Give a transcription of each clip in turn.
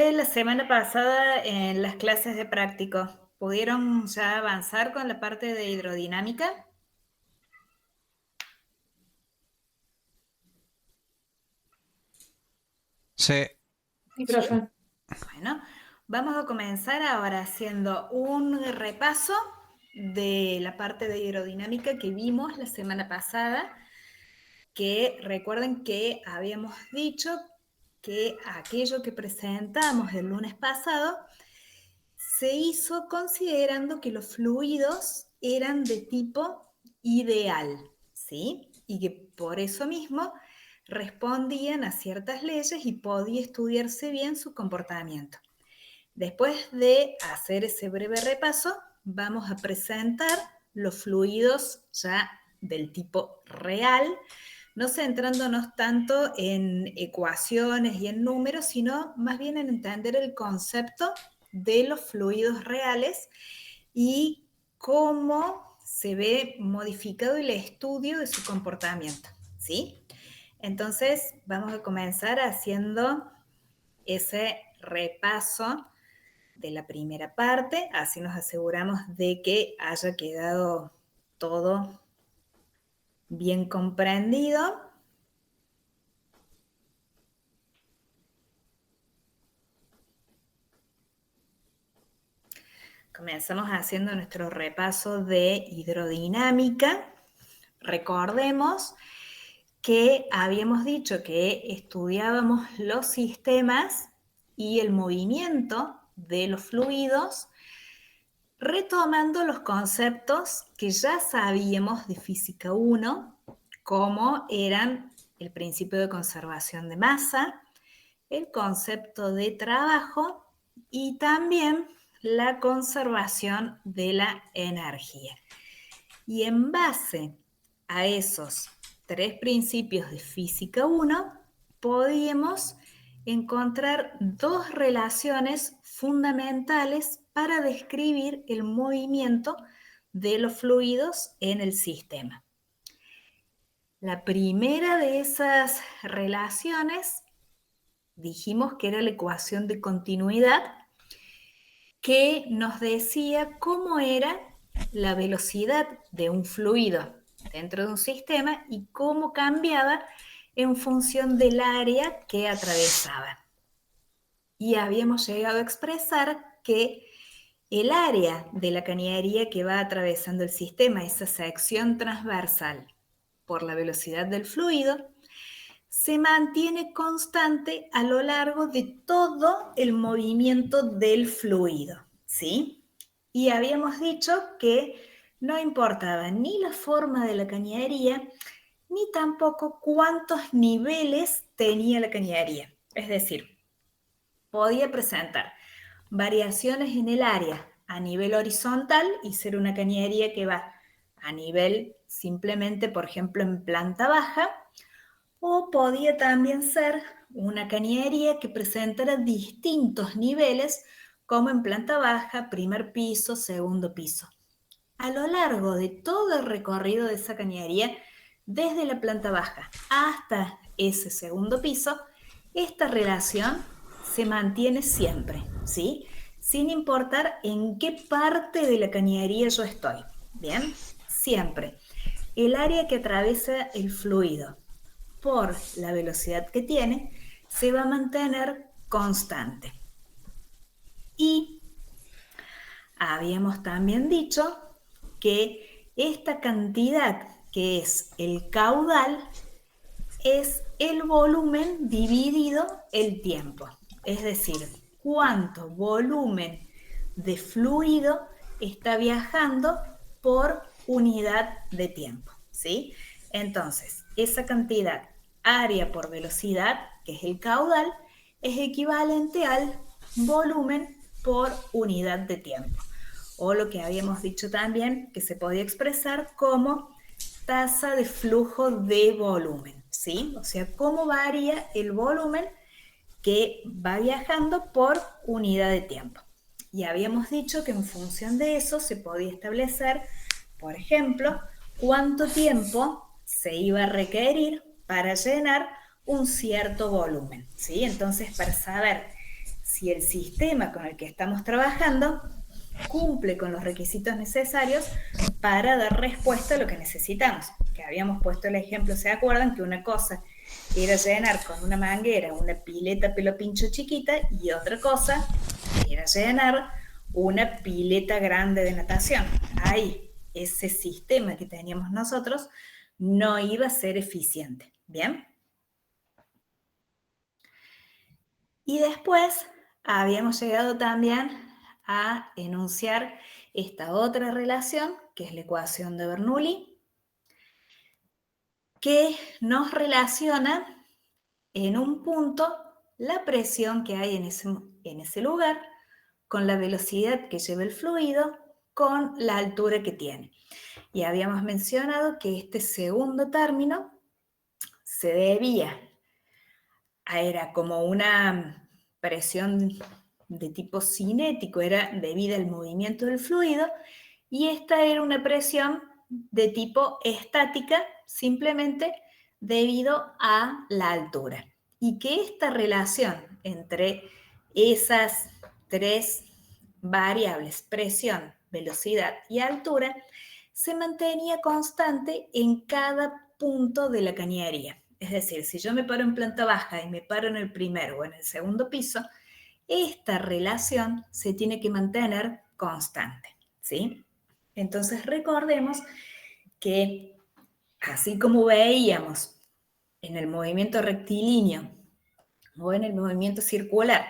La semana pasada en las clases de práctico, ¿pudieron ya avanzar con la parte de hidrodinámica? Sí, Sí, profe. Bueno, vamos a comenzar ahora haciendo un repaso de la parte de hidrodinámica que vimos la semana pasada, que recuerden que habíamos dicho que aquello que presentamos el lunes pasado se hizo considerando que los fluidos eran de tipo ideal, ¿sí? Y que por eso mismo respondían a ciertas leyes y podía estudiarse bien su comportamiento. Después de hacer ese breve repaso, vamos a presentar los fluidos ya del tipo real, no centrándonos tanto en ecuaciones y en números, sino más bien en entender el concepto de los fluidos reales y cómo se ve modificado el estudio de su comportamiento, ¿sí? Entonces, vamos a comenzar haciendo ese repaso de la primera parte, así nos aseguramos de que haya quedado todo bien comprendido. Comenzamos haciendo nuestro repaso de hidrodinámica. Recordemos que habíamos dicho que estudiábamos los sistemas y el movimiento de los fluidos, retomando los conceptos que ya sabíamos de Física 1, como eran el principio de conservación de masa, el concepto de trabajo y también la conservación de la energía. Y en base a esos tres principios de Física 1, podíamos encontrar dos relaciones fundamentales para describir el movimiento de los fluidos en el sistema. La primera de esas relaciones dijimos que era la ecuación de continuidad, que nos decía cómo era la velocidad de un fluido dentro de un sistema y cómo cambiaba en función del área que atravesaba. Y habíamos llegado a expresar que el área de la cañería que va atravesando el sistema, esa sección transversal por la velocidad del fluido, se mantiene constante a lo largo de todo el movimiento del fluido, ¿sí? Y habíamos dicho que no importaba ni la forma de la cañería, ni tampoco cuántos niveles tenía la cañería. Es decir, podía presentar variaciones en el área a nivel horizontal y ser una cañería que va a nivel simplemente, por ejemplo, en planta baja, o podía también ser una cañería que presentara distintos niveles, como en planta baja, primer piso, segundo piso. A lo largo de todo el recorrido de esa cañería, desde la planta baja hasta ese segundo piso, esta relación se mantiene siempre, ¿sí? Sin importar en qué parte de la cañería yo estoy. Bien, siempre. El área que atraviesa el fluido por la velocidad que tiene, se va a mantener constante. Y habíamos también dicho que esta cantidad, que es el caudal, es el volumen dividido el tiempo. Es decir, cuánto volumen de fluido está viajando por unidad de tiempo, ¿sí? Entonces, esa cantidad área por velocidad, que es el caudal, es equivalente al volumen por unidad de tiempo. O lo que habíamos dicho también, que se podía expresar como tasa de flujo de volumen, ¿sí? O sea, cómo varía el volumen que va viajando por unidad de tiempo. Y habíamos dicho que en función de eso se podía establecer, por ejemplo, cuánto tiempo se iba a requerir para llenar un cierto volumen, ¿sí? Entonces, para saber si el sistema con el que estamos trabajando cumple con los requisitos necesarios para dar respuesta a lo que necesitamos. Que habíamos puesto el ejemplo, ¿se acuerdan? Que una cosa era llenar con una manguera una pileta pelo pincho chiquita y otra cosa era llenar una pileta grande de natación. Ahí, ese sistema que teníamos nosotros no iba a ser eficiente. ¿Bien? Y después habíamos llegado también a enunciar esta otra relación, que es la ecuación de Bernoulli, que nos relaciona en un punto la presión que hay en ese lugar con la velocidad que lleva el fluido con la altura que tiene. Y habíamos mencionado que este segundo término se debía era como una presión de tipo cinético, era debida al movimiento del fluido, y esta era una presión de tipo estática, simplemente debido a la altura. Y que esta relación entre esas tres variables, presión, velocidad y altura, se mantenía constante en cada punto de la cañería. Es decir, si yo me paro en planta baja y me paro en el primer o en el segundo piso, esta relación se tiene que mantener constante, ¿sí? Entonces recordemos que así como veíamos en el movimiento rectilíneo o en el movimiento circular,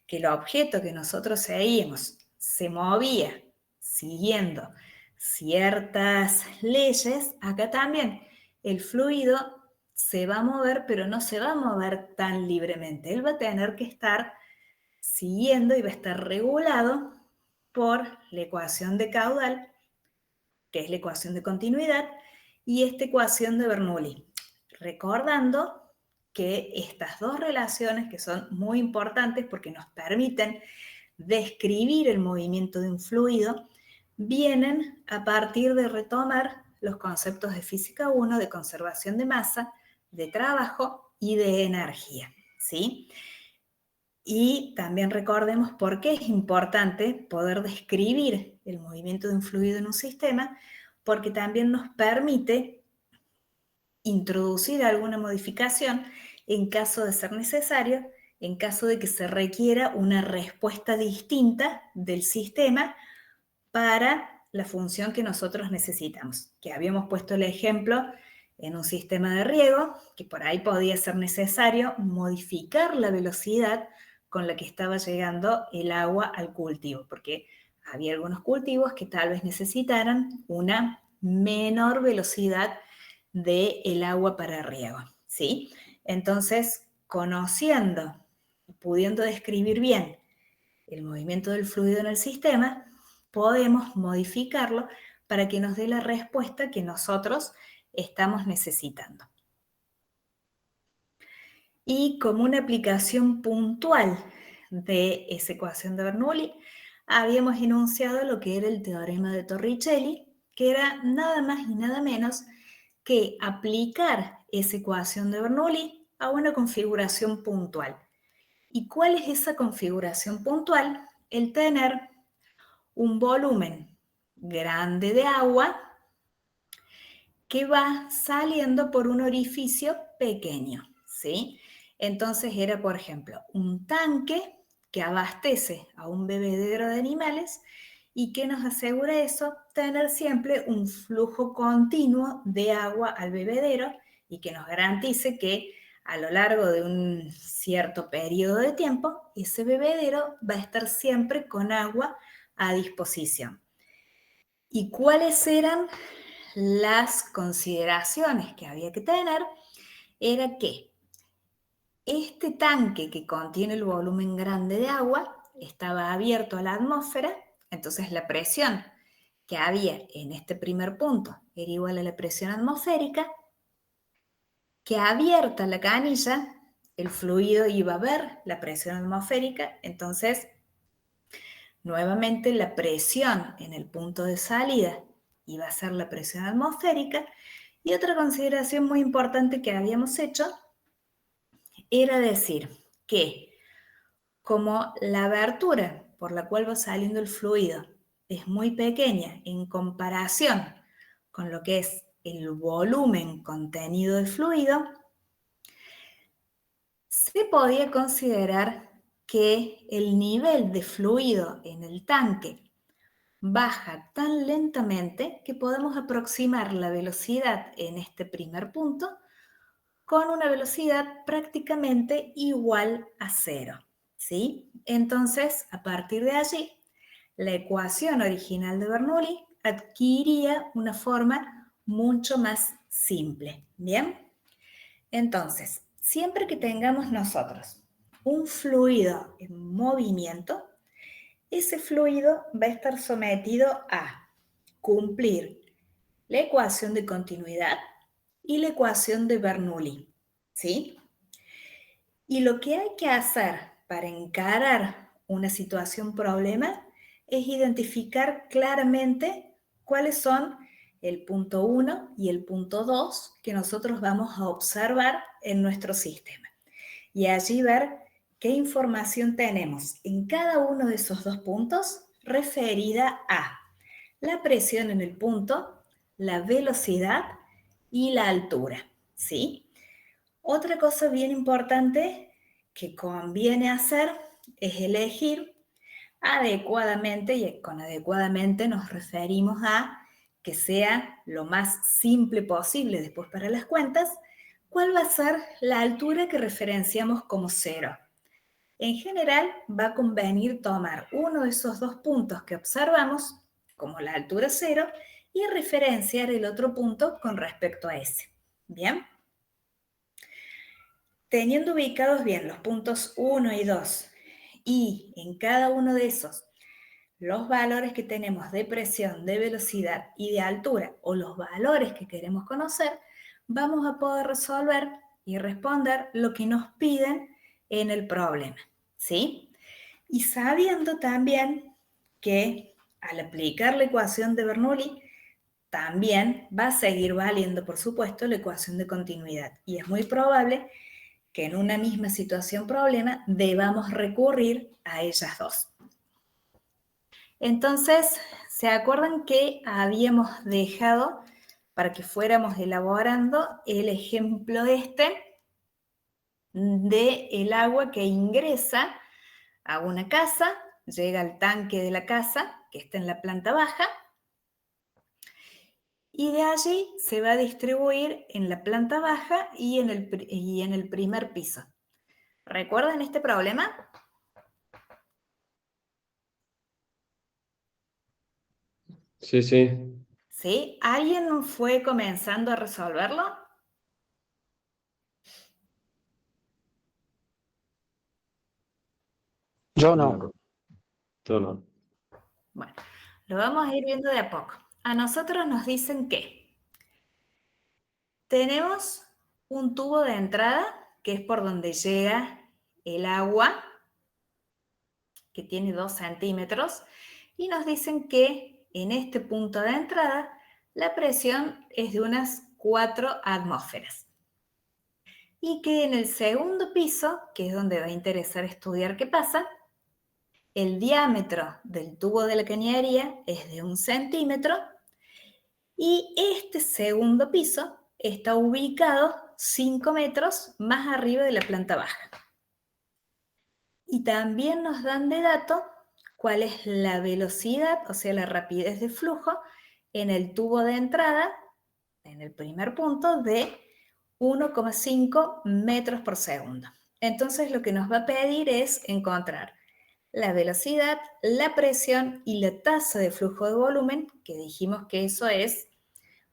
que el objeto que nosotros seguíamos se movía siguiendo ciertas leyes, acá también el fluido se va a mover, pero no se va a mover tan libremente. Él va a tener que estar siguiendo y va a estar regulado por la ecuación de caudal, que es la ecuación de continuidad, y esta ecuación de Bernoulli. Recordando que estas dos relaciones, que son muy importantes porque nos permiten describir el movimiento de un fluido, vienen a partir de retomar los conceptos de física 1, de conservación de masa, de trabajo y de energía, ¿sí? Y también recordemos por qué es importante poder describir el movimiento de un fluido en un sistema, porque también nos permite introducir alguna modificación en caso de ser necesario, en caso de que se requiera una respuesta distinta del sistema para la función que nosotros necesitamos. Que habíamos puesto el ejemplo en un sistema de riego, que por ahí podía ser necesario modificar la velocidad con la que estaba llegando el agua al cultivo, porque había algunos cultivos que tal vez necesitaran una menor velocidad del agua para riego, ¿sí? Entonces, conociendo, pudiendo describir bien el movimiento del fluido en el sistema, podemos modificarlo para que nos dé la respuesta que nosotros estamos necesitando. Y como una aplicación puntual de esa ecuación de Bernoulli, habíamos enunciado lo que era el teorema de Torricelli, que era nada más y nada menos que aplicar esa ecuación de Bernoulli a una configuración puntual. ¿Y cuál es esa configuración puntual? El tener un volumen grande de agua que va saliendo por un orificio pequeño, ¿sí? Entonces era, por ejemplo, un tanque que abastece a un bebedero de animales y que nos asegura eso, tener siempre un flujo continuo de agua al bebedero y que nos garantice que a lo largo de un cierto periodo de tiempo, ese bebedero va a estar siempre con agua a disposición. ¿Y cuáles eran las consideraciones que había que tener? Era que este tanque que contiene el volumen grande de agua estaba abierto a la atmósfera, entonces la presión que había en este primer punto era igual a la presión atmosférica, que abierta la canilla, el fluido iba a ver la presión atmosférica, entonces nuevamente la presión en el punto de salida iba a ser la presión atmosférica. Y otra consideración muy importante que habíamos hecho era decir que como la abertura por la cual va saliendo el fluido es muy pequeña en comparación con lo que es el volumen contenido del fluido, se podía considerar que el nivel de fluido en el tanque baja tan lentamente que podemos aproximar la velocidad en este primer punto con una velocidad prácticamente igual a cero, ¿sí? Entonces, a partir de allí, la ecuación original de Bernoulli adquiría una forma mucho más simple, ¿bien? Entonces, siempre que tengamos nosotros un fluido en movimiento, ese fluido va a estar sometido a cumplir la ecuación de continuidad y la ecuación de Bernoulli, ¿sí? Y lo que hay que hacer para encarar una situación problema es identificar claramente cuáles son el punto 1 y el punto 2 que nosotros vamos a observar en nuestro sistema. Y allí ver qué información tenemos en cada uno de esos dos puntos referida a la presión en el punto, la velocidad y la altura, ¿sí? Otra cosa bien importante que conviene hacer es elegir adecuadamente, y con adecuadamente nos referimos a que sea lo más simple posible después para las cuentas, cuál va a ser la altura que referenciamos como cero. En general, va a convenir tomar uno de esos dos puntos que observamos, como la altura cero, y referenciar el otro punto con respecto a ese. ¿Bien? Teniendo ubicados bien los puntos 1 y 2, y en cada uno de esos los valores que tenemos de presión, de velocidad y de altura, o los valores que queremos conocer, vamos a poder resolver y responder lo que nos piden en el problema, ¿sí? Y sabiendo también que al aplicar la ecuación de Bernoulli, también va a seguir valiendo, por supuesto, la ecuación de continuidad. Y es muy probable que en una misma situación problema debamos recurrir a ellas dos. Entonces, ¿se acuerdan que habíamos dejado para que fuéramos elaborando el ejemplo este de el agua que ingresa a una casa, llega al tanque de la casa que está en la planta baja y de allí se va a distribuir en la planta baja y en el primer piso? ¿Recuerdan este problema? Sí, sí. ¿Sí? ¿Alguien fue comenzando a resolverlo? Yo no. Yo no. Bueno, lo vamos a ir viendo de a poco. A nosotros nos dicen que tenemos un tubo de entrada, que es por donde llega el agua, que tiene 2 centímetros, y nos dicen que en este punto de entrada la presión es de unas 4 atmósferas. Y que en el segundo piso, que es donde va a interesar estudiar qué pasa, el diámetro del tubo de la cañería es de 1 centímetro y este segundo piso está ubicado 5 metros más arriba de la planta baja. Y también nos dan de dato cuál es la velocidad, o sea, la rapidez de flujo en el tubo de entrada, en el primer punto, de 1,5 metros por segundo. Entonces, lo que nos va a pedir es encontrar la velocidad, la presión y la tasa de flujo de volumen, que dijimos que eso es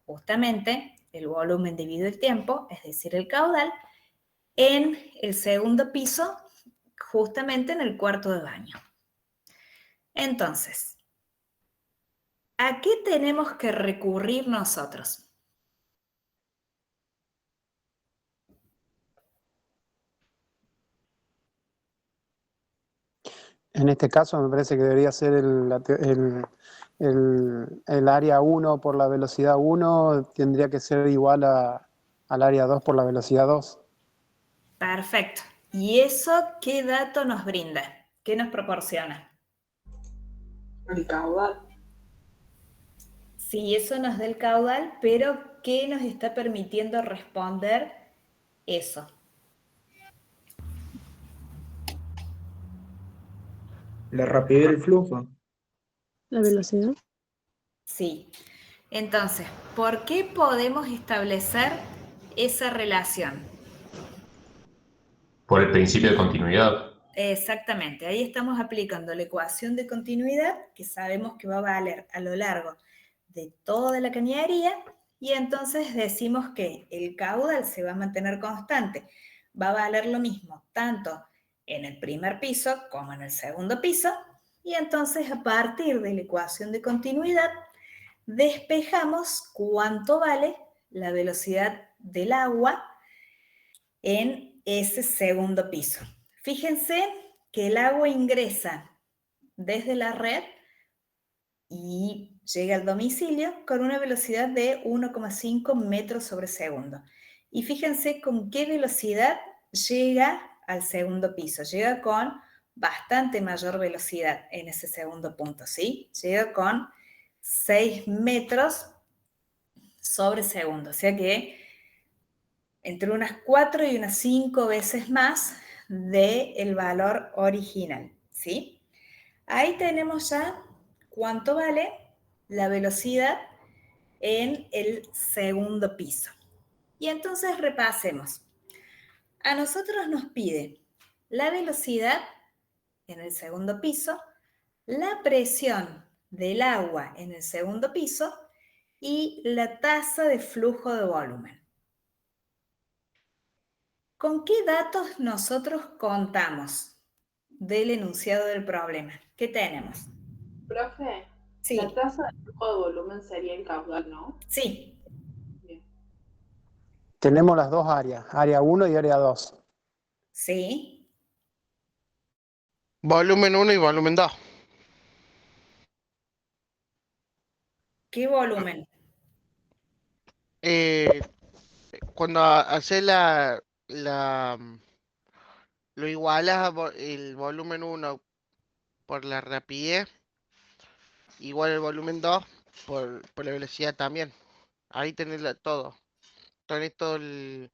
justamente el volumen dividido el tiempo, es decir, el caudal, en el segundo piso, justamente en el cuarto de baño. Entonces, ¿a qué tenemos que recurrir nosotros? En este caso me parece que debería ser el área 1 por la velocidad 1, tendría que ser igual al área 2 por la velocidad 2. Perfecto. ¿Y eso qué dato nos brinda? ¿qué nos proporciona? El caudal. Sí, eso nos da el caudal, pero ¿qué nos está permitiendo responder eso? La rapidez del flujo. La velocidad. Sí. Entonces, ¿por qué podemos establecer esa relación? Por el principio de continuidad. Exactamente, ahí estamos aplicando la ecuación de continuidad que sabemos que va a valer a lo largo de toda la cañería y entonces decimos que el caudal se va a mantener constante, va a valer lo mismo tanto en el primer piso como en el segundo piso y entonces a partir de la ecuación de continuidad despejamos cuánto vale la velocidad del agua en ese segundo piso. Fíjense que el agua ingresa desde la red y llega al domicilio con una velocidad de 1,5 metros sobre segundo. Y fíjense con qué velocidad llega al segundo piso. Llega con bastante mayor velocidad en ese segundo punto, ¿sí? Llega con 6 metros sobre segundo. O sea que entre unas 4 y unas 5 veces más del valor original, ¿sí? Ahí tenemos ya cuánto vale la velocidad en el segundo piso. Y entonces repasemos. A nosotros nos pide la velocidad en el segundo piso, la presión del agua en el segundo piso y la tasa de flujo de volumen. ¿Con qué datos nosotros contamos del enunciado del problema? ¿Qué tenemos? Profe, Sí, la tasa de flujo de volumen sería el caudal, ¿no? sí, Bien. Tenemos las dos áreas, área 1 y área 2. sí. Volumen 1 y volumen 2. ¿Qué volumen? Cuando haces lo igualas el volumen 1 por la rapidez, igual el volumen 2 por la velocidad también. Ahí tenés todo. Tenés todo los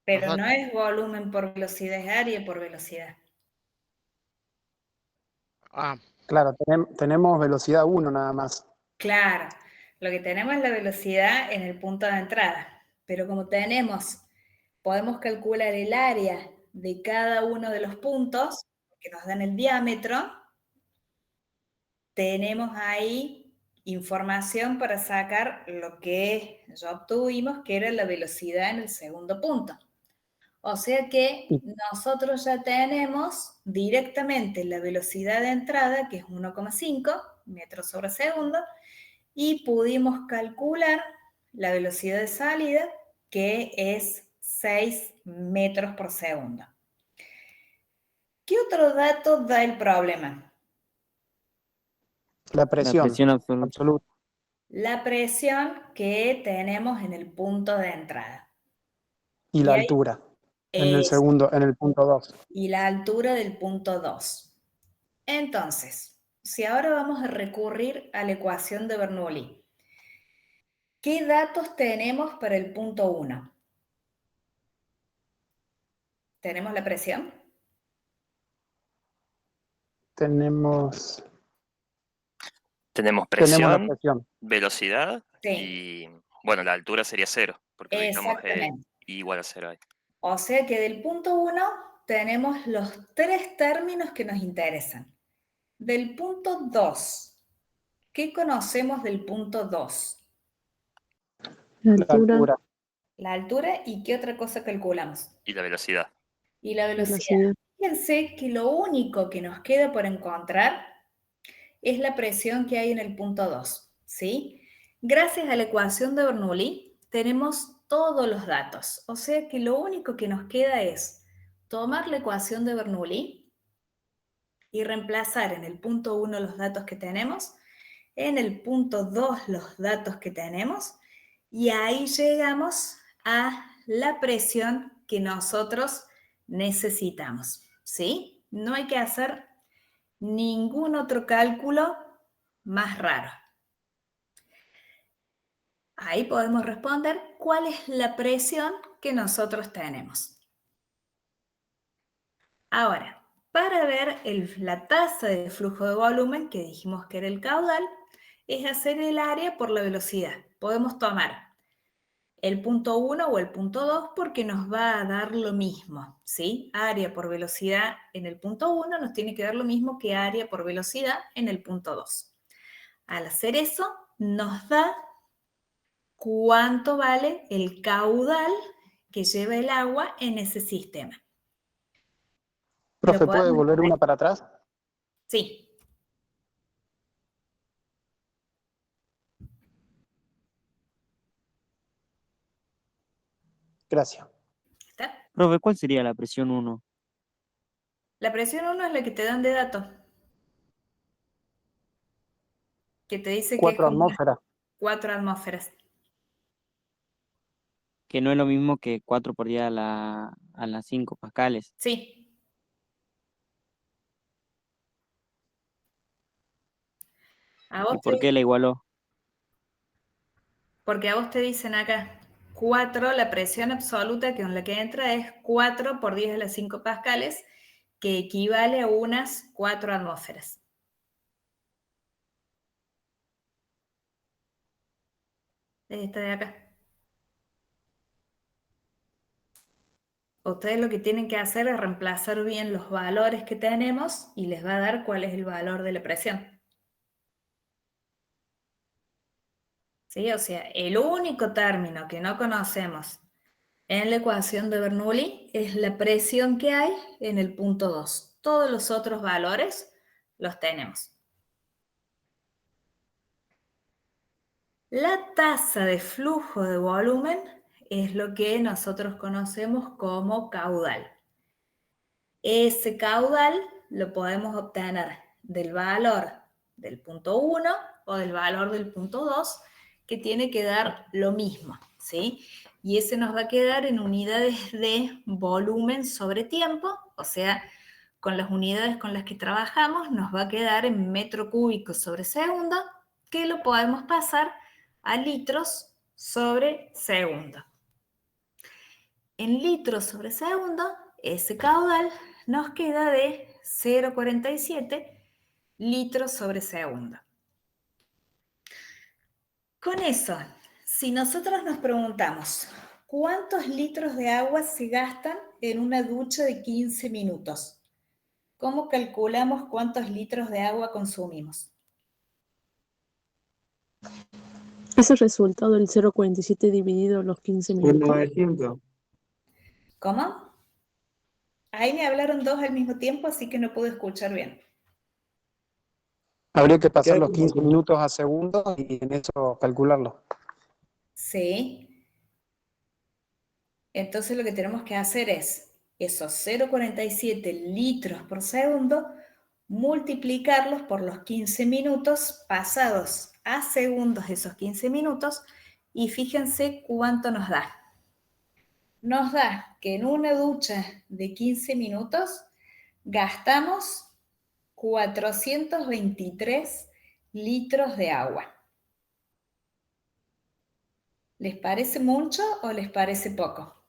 Pero no datos. es volumen por velocidad, es área por velocidad. Ah, Claro, tenemos velocidad 1 nada más. Claro, lo que tenemos es la velocidad en el punto de entrada, pero como podemos calcular el área de cada uno de los puntos que nos dan el diámetro, tenemos ahí información para sacar lo que ya obtuvimos, que era la velocidad en el segundo punto. O sea que nosotros ya tenemos directamente la velocidad de entrada, que es 1,5 metros sobre segundo, y pudimos calcular la velocidad de salida, que es 6 metros por segundo. ¿Qué otro dato da el problema? La presión absoluta. absoluta. La presión que tenemos en el punto de entrada. Y la ahí altura en el es, segundo, en el punto 2. y la altura del punto 2. Entonces, si ahora vamos a recurrir a la ecuación de Bernoulli, ¿qué datos tenemos para el punto 1? ¿Tenemos la presión? Tenemos Tenemos la presión, presión. velocidad Sí, y, bueno, la altura sería 0, porque ubicamos exactamente. I igual a 0 ahí. O sea que del punto 1 tenemos los 3 términos que nos interesan. Del punto 2, ¿qué conocemos del punto 2? La La altura. altura. La altura y qué otra cosa calculamos. Y la velocidad. Y la velocidad. Velocidad. Fíjense que lo único que nos queda por encontrar es la presión que hay en el punto 2, ¿sí? Gracias a la ecuación de Bernoulli tenemos todos los datos, o sea que lo único que nos queda es tomar la ecuación de Bernoulli y reemplazar en el punto 1 los datos que tenemos, en el punto 2 los datos que tenemos, y ahí llegamos a la presión que nosotros necesitamos, ¿sí? No hay que hacer ningún otro cálculo más raro. Ahí podemos responder cuál es la presión que nosotros tenemos. Ahora, para ver la tasa de flujo de volumen, que dijimos que era el caudal, es hacer el área por la velocidad. Podemos tomar el punto 1 o el punto 2 porque nos va a dar lo mismo, ¿sí? Área por velocidad en el punto 1 nos tiene que dar lo mismo que área por velocidad en el punto 2. Al hacer eso, nos da cuánto vale el caudal que lleva el agua en ese sistema. Profe, ¿puede volver una para atrás? Sí. Gracias. ¿Está? Profe, ¿cuál sería la presión 1? La presión 1 es la que te dan de dato. Que te dice 4 que es como atmósferas. 4 atmósferas. Que no es lo mismo que 4 por 10 a las 5 pascales. Sí. ¿Y por qué la igualó? Porque a vos te dicen acá 4, la presión absoluta con la que entra es 4 por 10 a las 5 pascales, que equivale a unas 4 atmósferas. Esta de acá. Ustedes lo que tienen que hacer es reemplazar bien los valores que tenemos y les va a dar cuál es el valor de la presión. ¿Sí? O sea, el único término que no conocemos en la ecuación de Bernoulli es la presión que hay en el punto 2. Todos los otros valores los tenemos. La tasa de flujo de volumen es lo que nosotros conocemos como caudal. Ese caudal lo podemos obtener del valor del punto 1 o del valor del punto 2, que tiene que dar lo mismo, ¿sí? Y ese nos va a quedar en unidades de volumen sobre tiempo, o sea, con las unidades con las que trabajamos nos va a quedar en metro cúbico sobre segundo, que lo podemos pasar a litros sobre segundo. En litros sobre segundo, ese caudal nos queda de 0,47 litros sobre segundo. Con eso, si nosotros nos preguntamos, ¿cuántos litros de agua se gastan en una ducha de 15 minutos? ¿Cómo calculamos cuántos litros de agua consumimos? ¿Es el resultado del 0,47 dividido los 15 minutos? 900. ¿Cómo? Ahí me hablaron dos al mismo tiempo, así que no pude escuchar bien. Habría que pasar los 15 minutos a segundo y en eso calcularlo. Sí. Entonces lo que tenemos que hacer es esos 0,47 litros por segundo, multiplicarlos por los 15 minutos pasados a segundos esos 15 minutos y fíjense cuánto nos da. Nos da que en una ducha de 15 minutos gastamos 423 litros de agua. ¿Les parece mucho o les parece poco?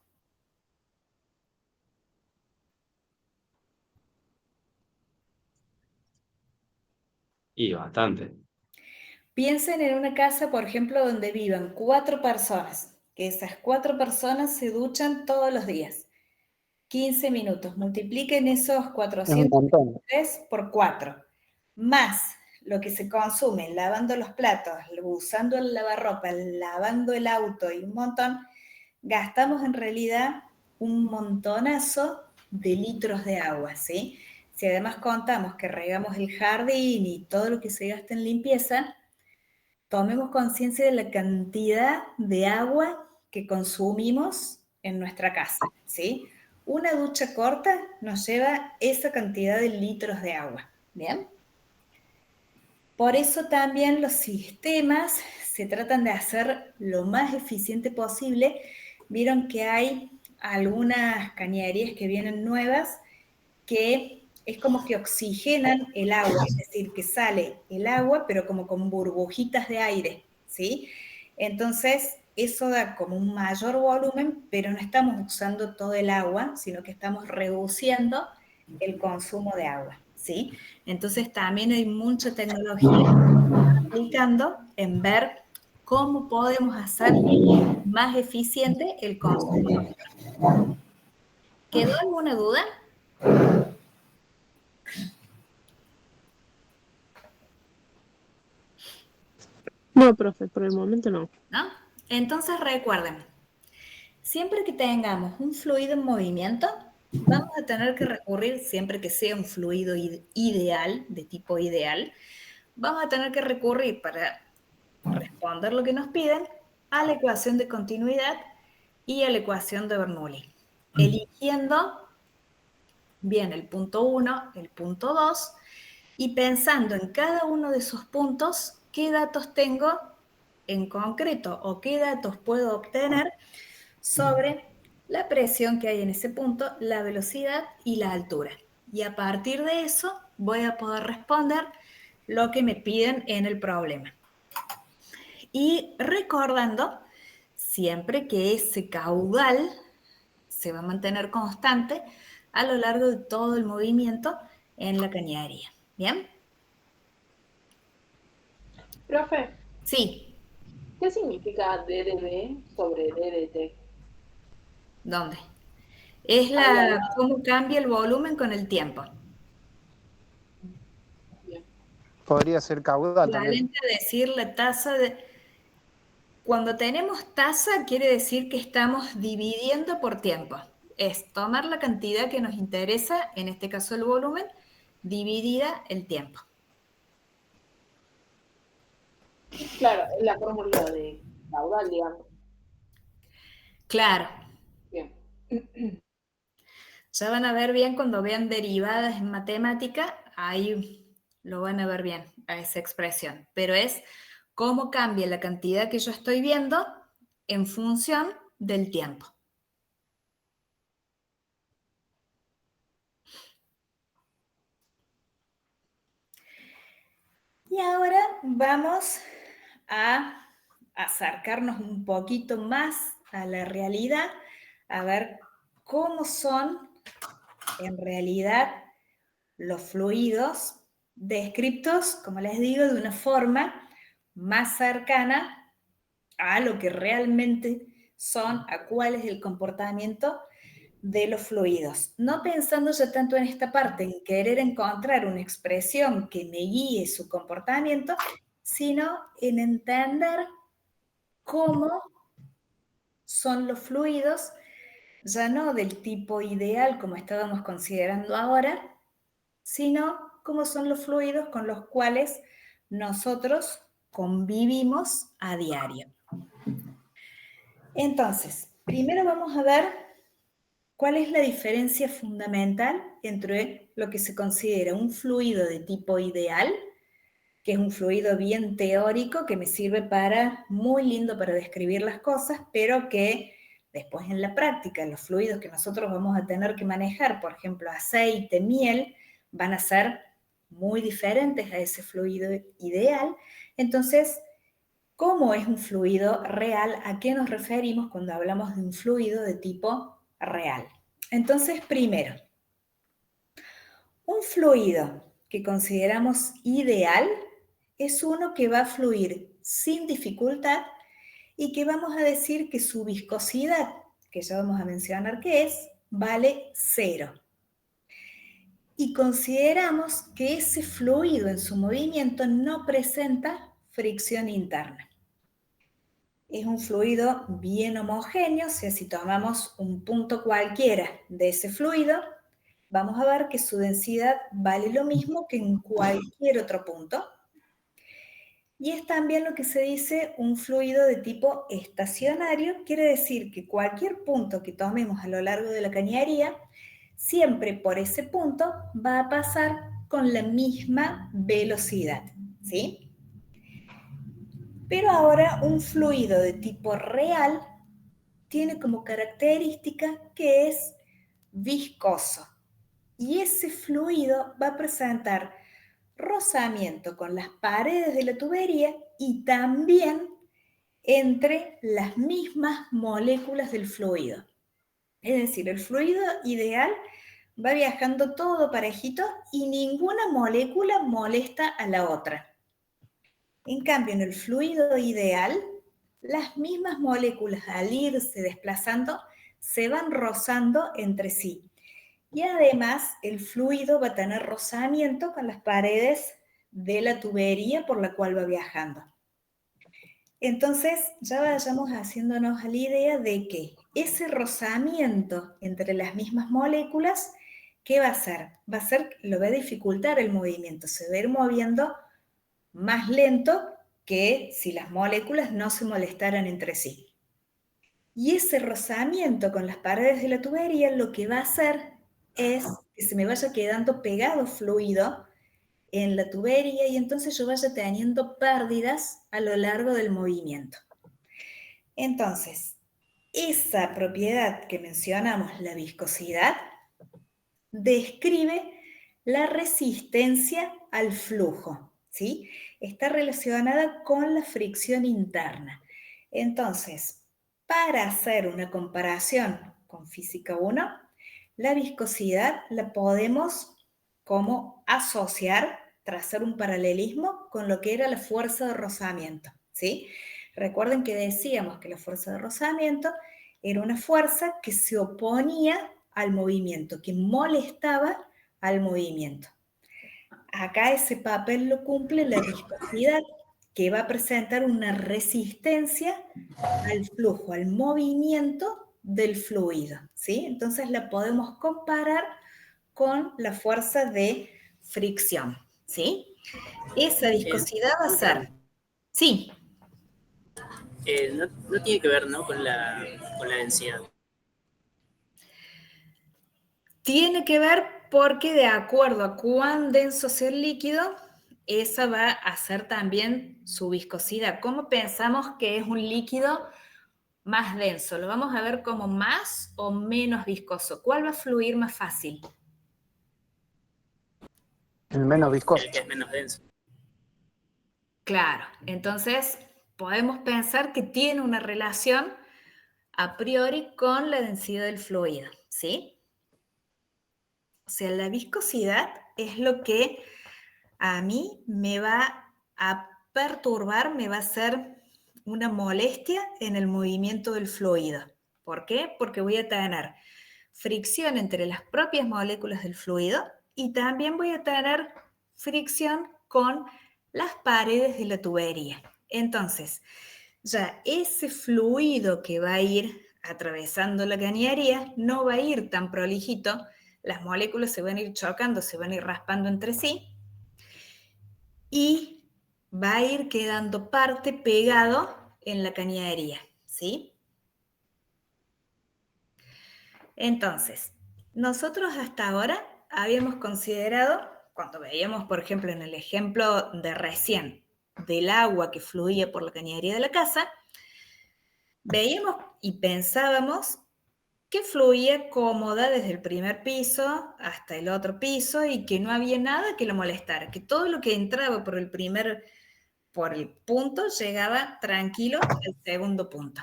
Y bastante. Piensen en una casa, por ejemplo, donde vivan 4 personas, que esas 4 personas se duchan todos los días. 15 minutos, multipliquen esos 403 por 4, más lo que se consume lavando los platos, usando el lavarropa, lavando el auto y un montón, gastamos en realidad un montonazo de litros de agua, ¿sí? Si además contamos que regamos el jardín y todo lo que se gasta en limpieza, tomemos conciencia de la cantidad de agua que consumimos en nuestra casa, ¿sí? Una ducha corta nos lleva esa cantidad de litros de agua, ¿bien? Por eso también los sistemas se tratan de hacer lo más eficiente posible. Vieron que hay algunas cañerías que vienen nuevas que es como que oxigenan el agua, es decir, que sale el agua, pero como con burbujitas de aire, ¿sí? Entonces, eso da como un mayor volumen, pero no estamos usando todo el agua, sino que estamos reduciendo el consumo de agua, ¿sí? Entonces, también hay mucha tecnología aplicando en ver cómo podemos hacer más eficiente el consumo. ¿Quedó alguna duda? No, profe, por el momento no. ¿No? Entonces recuerden, siempre que tengamos un fluido en movimiento, vamos a tener que recurrir, siempre que sea un fluido ideal, de tipo ideal, vamos a tener que recurrir para responder lo que nos piden a la ecuación de continuidad y a la ecuación de Bernoulli, eligiendo bien el punto 1, el punto 2, y pensando en cada uno de esos puntos, qué datos tengo en concreto o qué datos puedo obtener sobre la presión que hay en ese punto, la velocidad y la altura. Y a partir de eso voy a poder responder lo que me piden en el problema. Y recordando siempre que ese caudal se va a mantener constante a lo largo de todo el movimiento en la cañadería. ¿Bien? Profe, Sí. ¿qué significa DDB sobre DDT? ¿Dónde? Es cómo cambia el volumen con el tiempo. Bien. Podría ser caudal también. Equivalente a decir la tasa de... Cuando tenemos tasa, quiere decir que estamos dividiendo por tiempo. Es tomar la cantidad que nos interesa, en este caso el volumen, dividida el tiempo. Claro, es la fórmula de caudal, digamos. Claro. Bien. Ya van a ver bien cuando vean derivadas en matemática, ahí lo van a ver bien, a esa expresión. Pero es cómo cambia la cantidad que yo estoy viendo en función del tiempo. Y ahora vamos a acercarnos un poquito más a la realidad, a ver cómo son en realidad los fluidos descritos, como les digo, de una forma más cercana a lo que realmente son, a cuál es el comportamiento de los fluidos. No pensando ya tanto en esta parte, en querer encontrar una expresión que me guíe su comportamiento, sino en entender cómo son los fluidos, ya no del tipo ideal como estábamos considerando ahora, sino cómo son los fluidos con los cuales nosotros convivimos a diario. Entonces, primero vamos a ver cuál es la diferencia fundamental entre lo que se considera un fluido de tipo ideal, que es un fluido bien teórico, que me sirve para, muy lindo para describir las cosas, pero que después en la práctica, los fluidos que nosotros vamos a tener que manejar, por ejemplo, aceite, miel, van a ser muy diferentes a ese fluido ideal. Entonces, ¿cómo es un fluido real? ¿A qué nos referimos cuando hablamos de un fluido de tipo real? Entonces, primero, un fluido que consideramos ideal es uno que va a fluir sin dificultad y que vamos a decir que su viscosidad, que ya vamos a mencionar qué es, vale 0. Y consideramos que ese fluido en su movimiento no presenta fricción interna. Es un fluido bien homogéneo, o sea, si tomamos un punto cualquiera de ese fluido, vamos a ver que su densidad vale lo mismo que en cualquier otro punto. Y es también lo que se dice un fluido de tipo estacionario, quiere decir que cualquier punto que tomemos a lo largo de la cañadería, siempre por ese punto va a pasar con la misma velocidad, ¿sí? Pero ahora un fluido de tipo real tiene como característica que es viscoso. y ese fluido va a presentar rozamiento con las paredes de la tubería y también entre las mismas moléculas del fluido. Es decir, el fluido ideal va viajando todo parejito y ninguna molécula molesta a la otra. En cambio, en el fluido ideal, las mismas moléculas al irse desplazando se van rozando entre sí. Y además, el fluido va a tener rozamiento con las paredes de la tubería por la cual va viajando. Entonces, ya vayamos haciéndonos a la idea de que ese rozamiento entre las mismas moléculas, ¿qué va a hacer? Lo va a dificultar el movimiento, se va a ir moviendo más lento que si las moléculas no se molestaran entre sí. Y ese rozamiento con las paredes de la tubería lo que va a hacer es que se me vaya quedando pegado fluido en la tubería y entonces yo vaya teniendo pérdidas a lo largo del movimiento. Entonces, esa propiedad que mencionamos, la viscosidad, describe la resistencia al flujo, ¿sí? Está relacionada con la fricción interna. Entonces, para hacer una comparación con Física 1, la viscosidad la podemos como asociar, trazar un paralelismo con lo que era la fuerza de rozamiento, ¿sí? Recuerden que decíamos que la fuerza de rozamiento era una fuerza que se oponía al movimiento, que molestaba al movimiento. Acá ese papel lo cumple la viscosidad, que va a presentar una resistencia al flujo, al movimiento del fluido, ¿sí? Entonces la podemos comparar con la fuerza de fricción, ¿sí? Esa viscosidad va a ser... Sí. No tiene que ver, ¿no?, con la densidad. Tiene que ver porque de acuerdo a cuán denso sea el líquido, esa va a ser también su viscosidad. ¿Cómo pensamos que es un líquido más denso? ¿Lo vamos a ver como más o menos viscoso? ¿Cuál va a fluir más fácil? El menos viscoso. El que es menos denso. Claro, entonces podemos pensar que tiene una relación a priori con la densidad del fluido, ¿sí? O sea, la viscosidad es lo que a mí me va a perturbar, me va a hacer una molestia en el movimiento del fluido. ¿Por qué? Porque voy a tener fricción entre las propias moléculas del fluido y también voy a tener fricción con las paredes de la tubería. Entonces, ya ese fluido que va a ir atravesando la cañería no va a ir tan prolijito, las moléculas se van a ir chocando, se van a ir raspando entre sí y va a ir quedando parte pegado en la cañería, ¿sí? Entonces, nosotros hasta ahora habíamos considerado, cuando veíamos, por ejemplo, en el ejemplo de recién, del agua que fluía por la cañería de la casa, veíamos y pensábamos que fluía cómoda desde el primer piso hasta el otro piso y que no había nada que lo molestara, que todo lo que entraba por el punto llegaba tranquilo al segundo punto.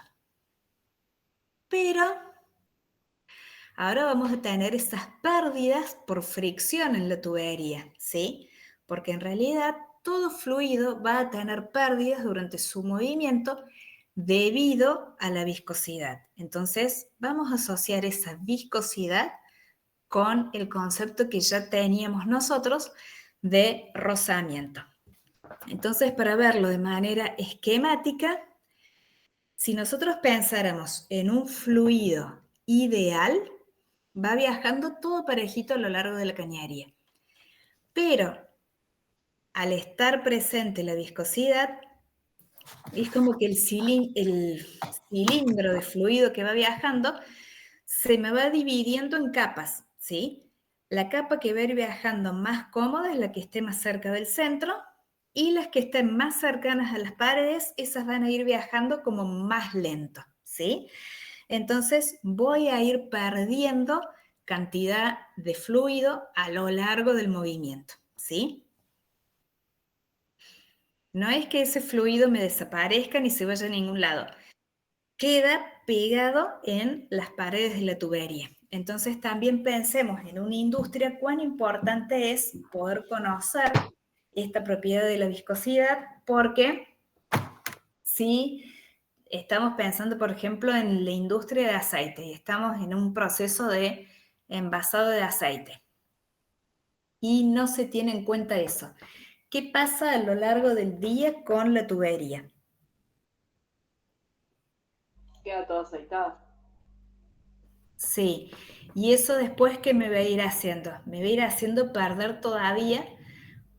Pero ahora vamos a tener esas pérdidas por fricción en la tubería, ¿sí? Porque en realidad todo fluido va a tener pérdidas durante su movimiento debido a la viscosidad. Entonces, vamos a asociar esa viscosidad con el concepto que ya teníamos nosotros de rozamiento. Entonces, para verlo de manera esquemática, si nosotros pensáramos en un fluido ideal, va viajando todo parejito a lo largo de la cañería. Pero, al estar presente la viscosidad, es como que el cilindro de fluido que va viajando se me va dividiendo en capas, ¿sí? La capa que va a ir viajando más cómoda es la que esté más cerca del centro y las que estén más cercanas a las paredes, esas van a ir viajando como más lento, ¿sí? Entonces voy a ir perdiendo cantidad de fluido a lo largo del movimiento, ¿sí? No es que ese fluido me desaparezca ni se vaya a ningún lado. Queda pegado en las paredes de la tubería. Entonces también pensemos en una industria cuán importante es poder conocer esta propiedad de la viscosidad, porque si estamos pensando, por ejemplo, en la industria de aceite y estamos en un proceso de envasado de aceite y no se tiene en cuenta eso, ¿qué pasa a lo largo del día con la tubería? Queda todo aceitado. Sí, y eso después, ¿qué me va a ir haciendo? Me va a ir haciendo perder todavía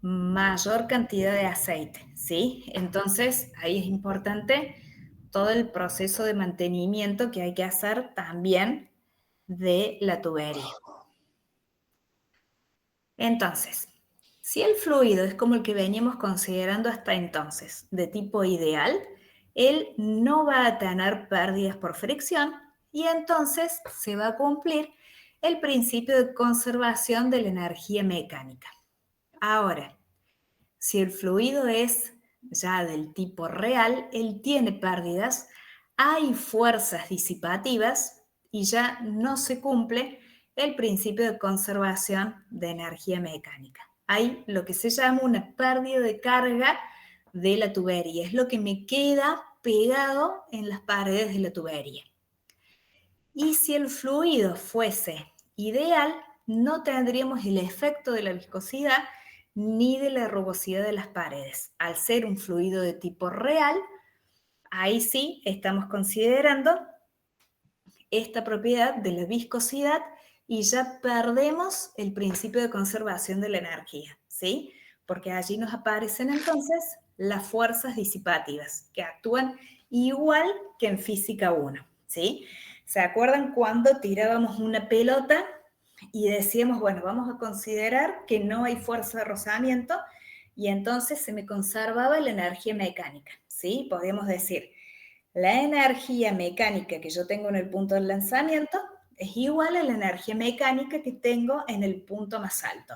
mayor cantidad de aceite, ¿sí? Entonces, ahí es importante todo el proceso de mantenimiento que hay que hacer también de la tubería. Entonces, si el fluido es como el que veníamos considerando hasta entonces, de tipo ideal, él no va a tener pérdidas por fricción y entonces se va a cumplir el principio de conservación de la energía mecánica. Ahora, si el fluido es ya del tipo real, él tiene pérdidas, hay fuerzas disipativas y ya no se cumple el principio de conservación de energía mecánica. Hay lo que se llama una pérdida de carga de la tubería, es lo que me queda pegado en las paredes de la tubería. Y si el fluido fuese ideal, no tendríamos el efecto de la viscosidad ni de la rugosidad de las paredes. Al ser un fluido de tipo real, ahí sí estamos considerando esta propiedad de la viscosidad y ya perdemos el principio de conservación de la energía, ¿sí? Porque allí nos aparecen entonces las fuerzas disipativas que actúan igual que en física 1, ¿sí? ¿Se acuerdan cuando tirábamos una pelota y decíamos, bueno, vamos a considerar que no hay fuerza de rozamiento y entonces se me conservaba la energía mecánica, ¿sí? Podríamos decir, la energía mecánica que yo tengo en el punto del lanzamiento es igual a la energía mecánica que tengo en el punto más alto.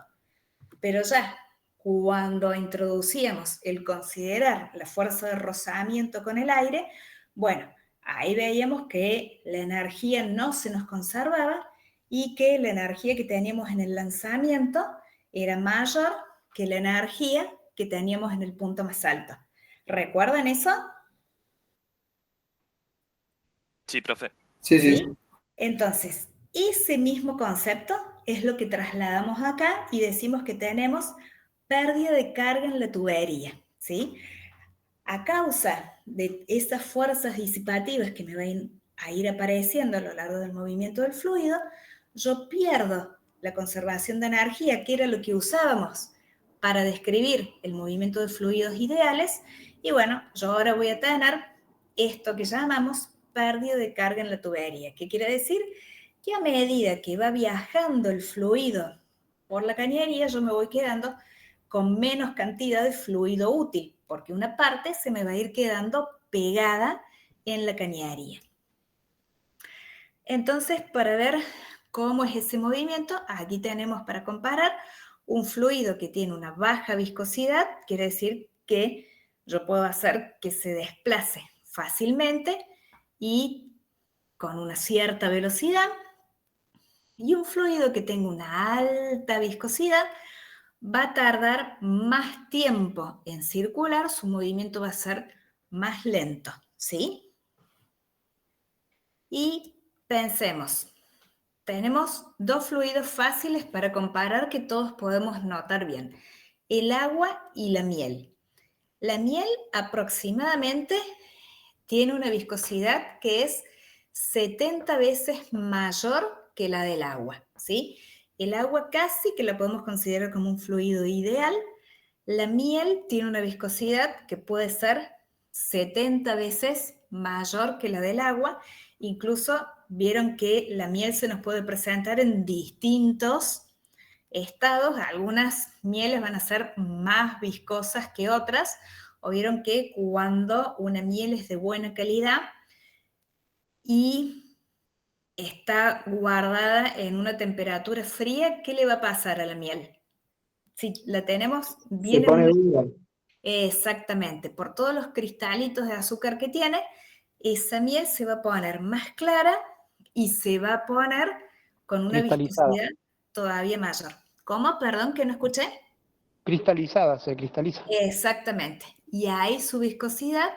Pero ya, cuando introducíamos el considerar la fuerza de rozamiento con el aire, bueno, ahí veíamos que la energía no se nos conservaba y que la energía que teníamos en el lanzamiento era mayor que la energía que teníamos en el punto más alto. ¿Recuerdan eso? Sí, profe. Sí. Entonces, ese mismo concepto es lo que trasladamos acá y decimos que tenemos pérdida de carga en la tubería, ¿sí? A causa de esas fuerzas disipativas que me van a ir apareciendo a lo largo del movimiento del fluido, yo pierdo la conservación de energía, que era lo que usábamos para describir el movimiento de fluidos ideales, y bueno, yo ahora voy a tener esto que llamamos pérdida de carga en la tubería. ¿Qué quiere decir? Que a medida que va viajando el fluido por la cañería, yo me voy quedando con menos cantidad de fluido útil, porque una parte se me va a ir quedando pegada en la cañería. Entonces, para ver cómo es ese movimiento, aquí tenemos para comparar un fluido que tiene una baja viscosidad, quiere decir que yo puedo hacer que se desplace fácilmente y con una cierta velocidad, y un fluido que tenga una alta viscosidad va a tardar más tiempo en circular, su movimiento va a ser más lento, ¿sí? Y pensemos, tenemos dos fluidos fáciles para comparar que todos podemos notar bien, el agua y la miel. La miel aproximadamente tiene una viscosidad que es 70 veces mayor que la del agua, ¿sí? El agua casi que la podemos considerar como un fluido ideal. La miel tiene una viscosidad que puede ser 70 veces mayor que la del agua. Incluso vieron que la miel se nos puede presentar en distintos estados. Algunas mieles van a ser más viscosas que otras, o vieron que cuando una miel es de buena calidad y está guardada en una temperatura fría, ¿qué le va a pasar a la miel? Si la tenemos bien... Se pone dura. Exactamente, por todos los cristalitos de azúcar que tiene, esa miel se va a poner más clara y se va a poner con una Cristalizada. viscosidad todavía mayor. ¿Cómo? Perdón, que no escuché. Cristalizada, se cristaliza. Exactamente. Y ahí su viscosidad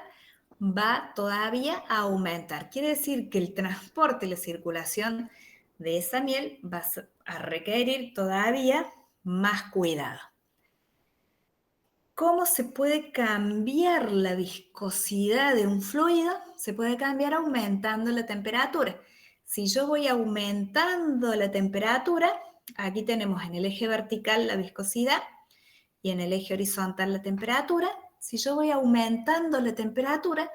va todavía a aumentar. Quiere decir que el transporte y la circulación de esa miel va a requerir todavía más cuidado. ¿Cómo se puede cambiar la viscosidad de un fluido? Se puede cambiar aumentando la temperatura. Si yo voy aumentando la temperatura, aquí tenemos en el eje vertical la viscosidad y en el eje horizontal la temperatura. Si yo voy aumentando la temperatura,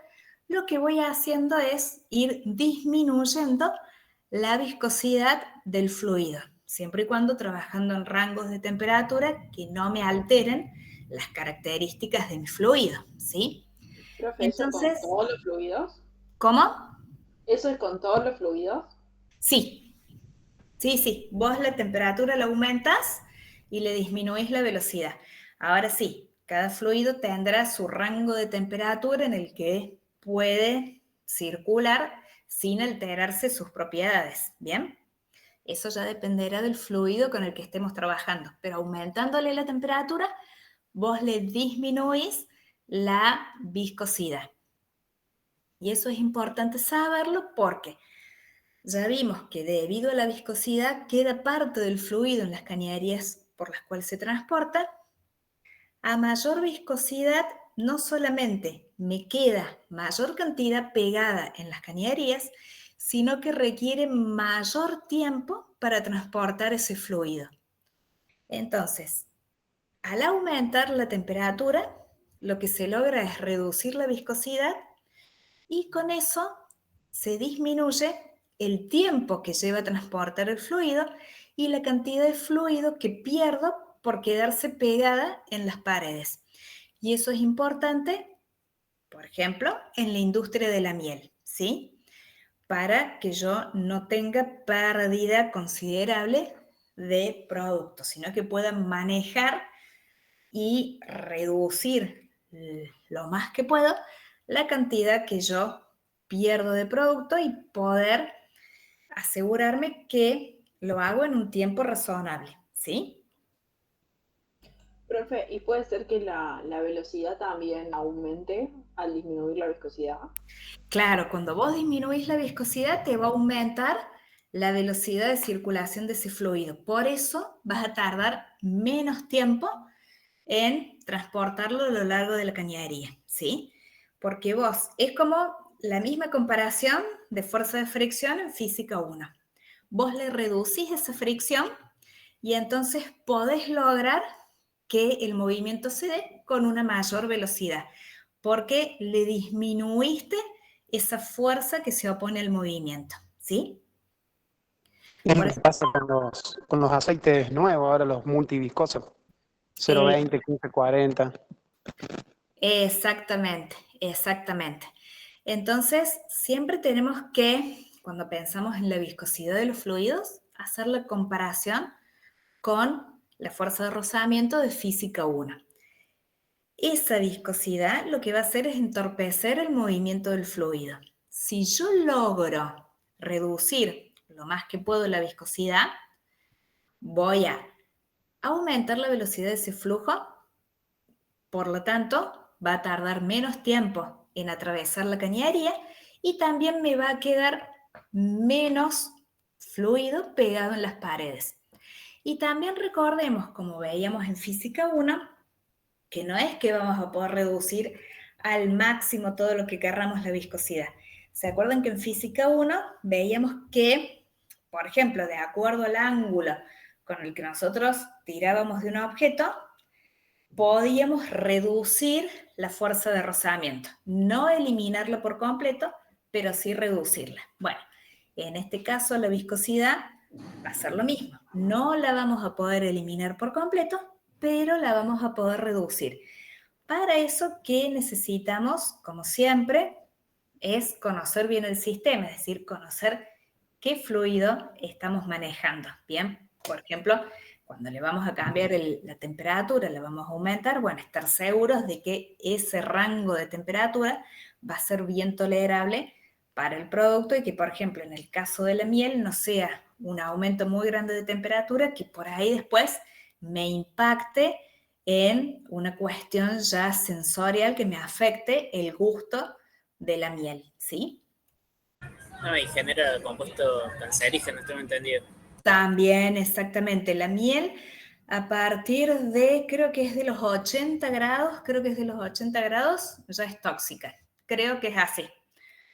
lo que voy haciendo es ir disminuyendo la viscosidad del fluido, siempre y cuando trabajando en rangos de temperatura que no me alteren las características de mi fluido, ¿sí? Profe, Entonces, ¿eso con todos los fluidos? ¿cómo? ¿Eso es con todos los fluidos? Sí, sí. Vos la temperatura la aumentas y le disminuís la velocidad. Ahora sí, cada fluido tendrá su rango de temperatura en el que puede circular sin alterarse sus propiedades, ¿bien? Eso ya dependerá del fluido con el que estemos trabajando, pero aumentándole la temperatura, vos le disminuís la viscosidad. Y eso es importante saberlo porque ya vimos que debido a la viscosidad queda parte del fluido en las cañerías por las cuales se transporta. A mayor viscosidad, no solamente me queda mayor cantidad pegada en las cañerías, sino que requiere mayor tiempo para transportar ese fluido. Entonces, al aumentar la temperatura, lo que se logra es reducir la viscosidad y con eso se disminuye el tiempo que lleva a transportar el fluido y la cantidad de fluido que pierdo por quedarse pegada en las paredes. Y eso es importante, por ejemplo, en la industria de la miel, ¿sí? Para que yo no tenga pérdida considerable de producto, sino que pueda manejar y reducir lo más que puedo la cantidad que yo pierdo de producto y poder asegurarme que lo hago en un tiempo razonable, ¿sí? Profe, ¿y puede ser que la velocidad también aumente al disminuir la viscosidad? Claro, cuando vos disminuís la viscosidad te va a aumentar la velocidad de circulación de ese fluido. Por eso vas a tardar menos tiempo en transportarlo a lo largo de la cañería, ¿sí? Porque vos, es como la misma comparación de fuerza de fricción en física 1. Vos le reducís esa fricción y entonces podés lograr que el movimiento se dé con una mayor velocidad, porque le disminuiste esa fuerza que se opone al movimiento, ¿sí? Es lo que pasa con los aceites nuevos, ahora los multiviscosos. 0,20, 15, 40. Exactamente. Entonces, siempre tenemos que, cuando pensamos en la viscosidad de los fluidos, hacer la comparación con la fuerza de rozamiento de física 1. Esa viscosidad lo que va a hacer es entorpecer el movimiento del fluido. Si yo logro reducir lo más que puedo la viscosidad, voy a aumentar la velocidad de ese flujo, por lo tanto, va a tardar menos tiempo en atravesar la cañería y también me va a quedar menos fluido pegado en las paredes. Y también recordemos, como veíamos en física 1, que no es que vamos a poder reducir al máximo todo lo que querramos la viscosidad. ¿Se acuerdan que en física 1 veíamos que, por ejemplo, de acuerdo al ángulo con el que nosotros tirábamos de un objeto, podíamos reducir la fuerza de rozamiento? No eliminarla por completo, pero sí reducirla. Bueno, en este caso la viscosidad va a ser lo mismo. No la vamos a poder eliminar por completo, pero la vamos a poder reducir. Para eso, ¿qué necesitamos? Como siempre, es conocer bien el sistema, es decir, conocer qué fluido estamos manejando, ¿bien? Por ejemplo, cuando le vamos a cambiar la temperatura, le vamos a aumentar, bueno, estar seguros de que ese rango de temperatura va a ser bien tolerable para el producto y que, por ejemplo, en el caso de la miel no sea un aumento muy grande de temperatura que por ahí después me impacte en una cuestión ya sensorial que me afecte el gusto de la miel, ¿sí? No, y genera compuestos cancerígenos, tengo entendido. También, exactamente, la miel a partir de, creo que es de los 80 grados, ya es tóxica. Creo que es así.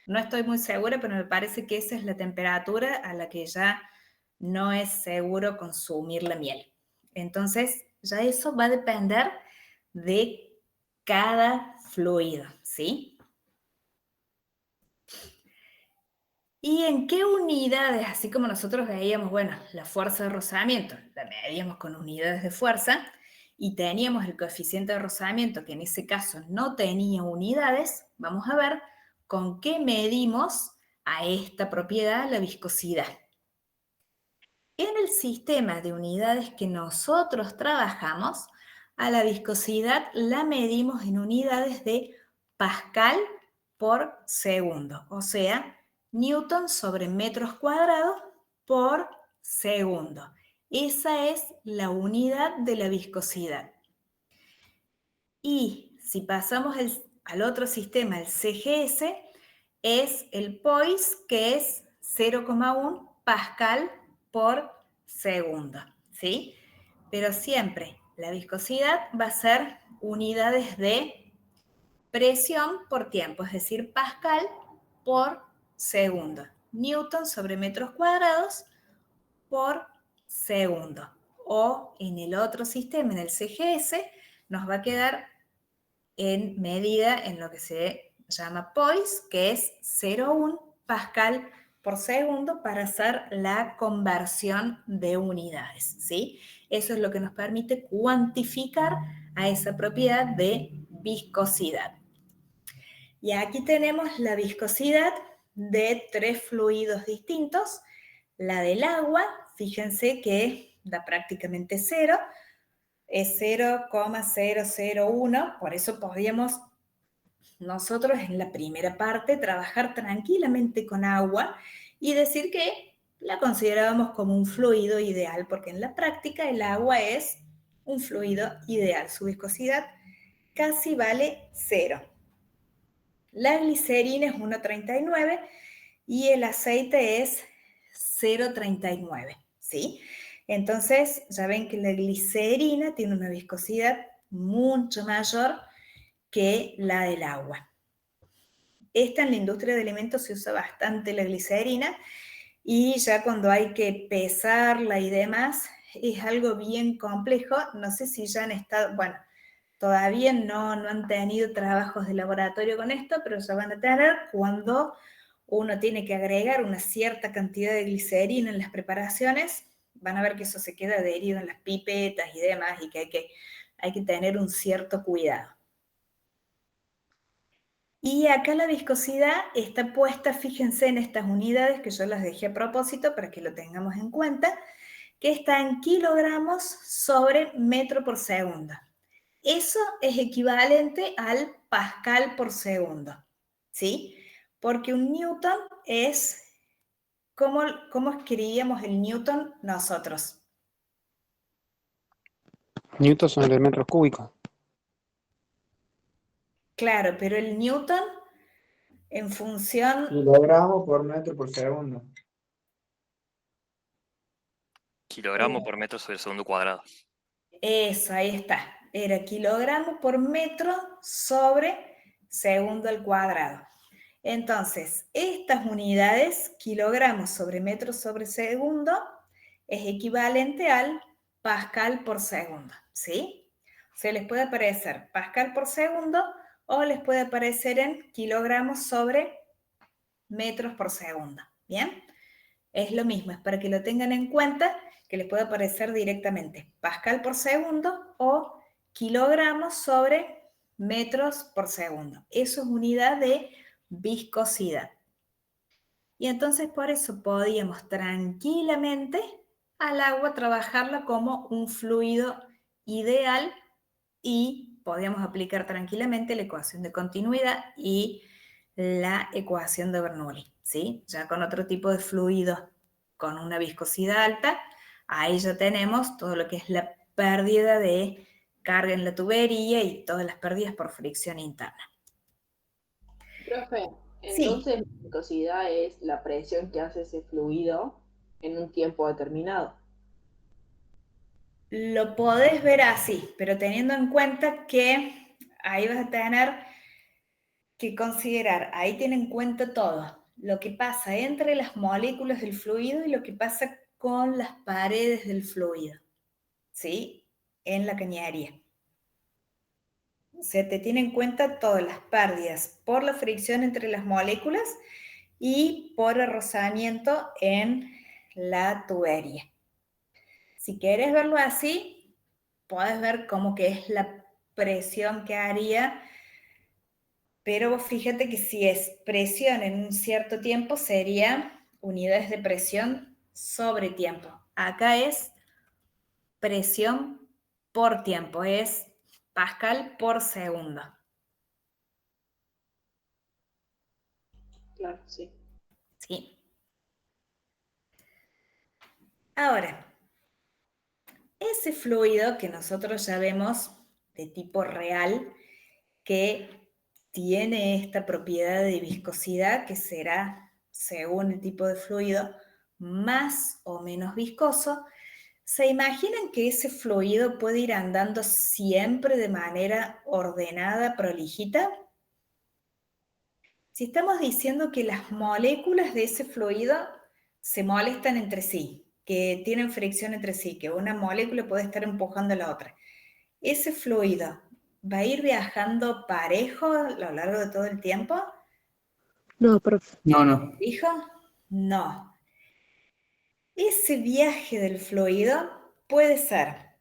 No estoy muy segura, pero me parece que esa es la temperatura a la que ya no es seguro consumir la miel. Entonces, ya eso va a depender de cada fluido, ¿sí? ¿Y en qué unidades? Así como nosotros veíamos, bueno, la fuerza de rozamiento, la medíamos con unidades de fuerza y teníamos el coeficiente de rozamiento, que en ese caso no tenía unidades, vamos a ver con qué medimos a esta propiedad, la viscosidad. En el sistema de unidades que nosotros trabajamos, a la viscosidad la medimos en unidades de pascal por segundo, o sea, newton sobre metros cuadrados por segundo. Esa es la unidad de la viscosidad. Y si pasamos al otro sistema, el CGS, es el POIS, que es 0,1 pascal por segundo, ¿sí? Pero siempre la viscosidad va a ser unidades de presión por tiempo, es decir, pascal por segundo. Newton sobre metros cuadrados por segundo. O en el otro sistema, en el CGS, nos va a quedar en medida en lo que se llama POIS, que es 0,1 pascal por segundo para hacer la conversión de unidades, ¿sí? Eso es lo que nos permite cuantificar a esa propiedad de viscosidad. Y aquí tenemos la viscosidad de 3 fluidos distintos. La del agua, fíjense que da prácticamente 0, es 0,001, por eso podríamos nosotros en la primera parte trabajar tranquilamente con agua y decir que la considerábamos como un fluido ideal, porque en la práctica el agua es un fluido ideal, su viscosidad casi vale 0. La glicerina es 1,39 y el aceite es 0,39, ¿sí? Entonces, ya ven que la glicerina tiene una viscosidad mucho mayor que la del agua. Esta en la industria de alimentos se usa bastante la glicerina y ya cuando hay que pesarla y demás, es algo bien complejo. No sé si ya han estado, bueno, todavía no han tenido trabajos de laboratorio con esto, pero ya van a tener cuando uno tiene que agregar una cierta cantidad de glicerina en las preparaciones, van a ver que eso se queda adherido en las pipetas y demás, y que hay que tener un cierto cuidado. Y acá la viscosidad está puesta, fíjense en estas unidades que yo las dejé a propósito para que lo tengamos en cuenta, que está en kilogramos sobre metro por segundo. Eso es equivalente al pascal por segundo, ¿sí? Porque un newton es, ¿cómo escribíamos el newton nosotros? Newton sobre metros cúbicos. Claro, pero el newton en función... Kilogramos por metro por segundo. Kilogramo por metro sobre segundo cuadrado. Eso, ahí está. Era kilogramo por metro sobre segundo al cuadrado. Entonces, estas unidades, kilogramos sobre metro sobre segundo, es equivalente al pascal por segundo, ¿sí? O sea, les puede aparecer pascal por segundo o les puede aparecer en kilogramos sobre metros por segundo, ¿bien? Es lo mismo, es para que lo tengan en cuenta, que les puede aparecer directamente pascal por segundo o kilogramos sobre metros por segundo. Eso es unidad de viscosidad. Y entonces por eso podíamos tranquilamente al agua trabajarla como un fluido ideal y podíamos aplicar tranquilamente la ecuación de continuidad y la ecuación de Bernoulli, ¿sí? Ya con otro tipo de fluido con una viscosidad alta, ahí ya tenemos todo lo que es la pérdida de carga en la tubería y todas las pérdidas por fricción interna. Profe, Sí. entonces la viscosidad es la presión que hace ese fluido en un tiempo determinado. Lo podés ver así, pero teniendo en cuenta que ahí vas a tener que considerar, ahí tiene en cuenta todo, lo que pasa entre las moléculas del fluido y lo que pasa con las paredes del fluido, ¿sí? En la cañería. Se te tiene en cuenta todas las pérdidas por la fricción entre las moléculas y por el rozamiento en la tubería. Si quieres verlo así, puedes ver cómo que es la presión que haría, pero vos fíjate que si es presión en un cierto tiempo, sería unidades de presión sobre tiempo. Acá es presión por tiempo, es Pascal por segundo. Claro, sí. Sí. Ahora, ese fluido que nosotros ya vemos de tipo real, que tiene esta propiedad de viscosidad que será, según el tipo de fluido, más o menos viscoso, ¿se imaginan que ese fluido puede ir andando siempre de manera ordenada, prolijita? Si estamos diciendo que las moléculas de ese fluido se molestan entre sí, que tienen fricción entre sí, que una molécula puede estar empujando a la otra, ¿ese fluido va a ir viajando parejo a lo largo de todo el tiempo? No, profe. No. ¿Dijo? No. Ese viaje del fluido puede ser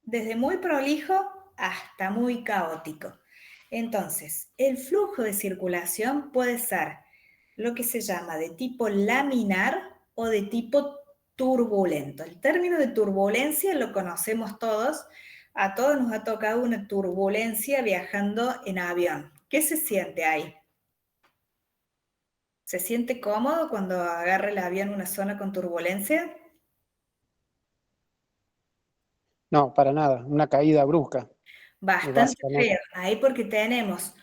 desde muy prolijo hasta muy caótico. Entonces, el flujo de circulación puede ser lo que se llama de tipo laminar o de tipo turbulento. El término de turbulencia lo conocemos todos. A todos nos ha tocado una turbulencia viajando en avión. ¿Qué se siente ahí? ¿Se siente cómodo cuando agarra el avión una zona con turbulencia? No, para nada. Una caída brusca. Bastante feo. Ahí porque tenemos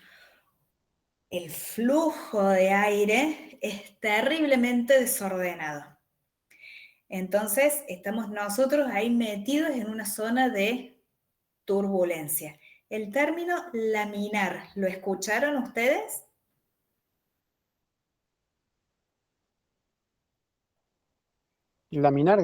el flujo de aire es terriblemente desordenado. Entonces, estamos nosotros ahí metidos en una zona de turbulencia. El término laminar, ¿lo escucharon ustedes? Laminar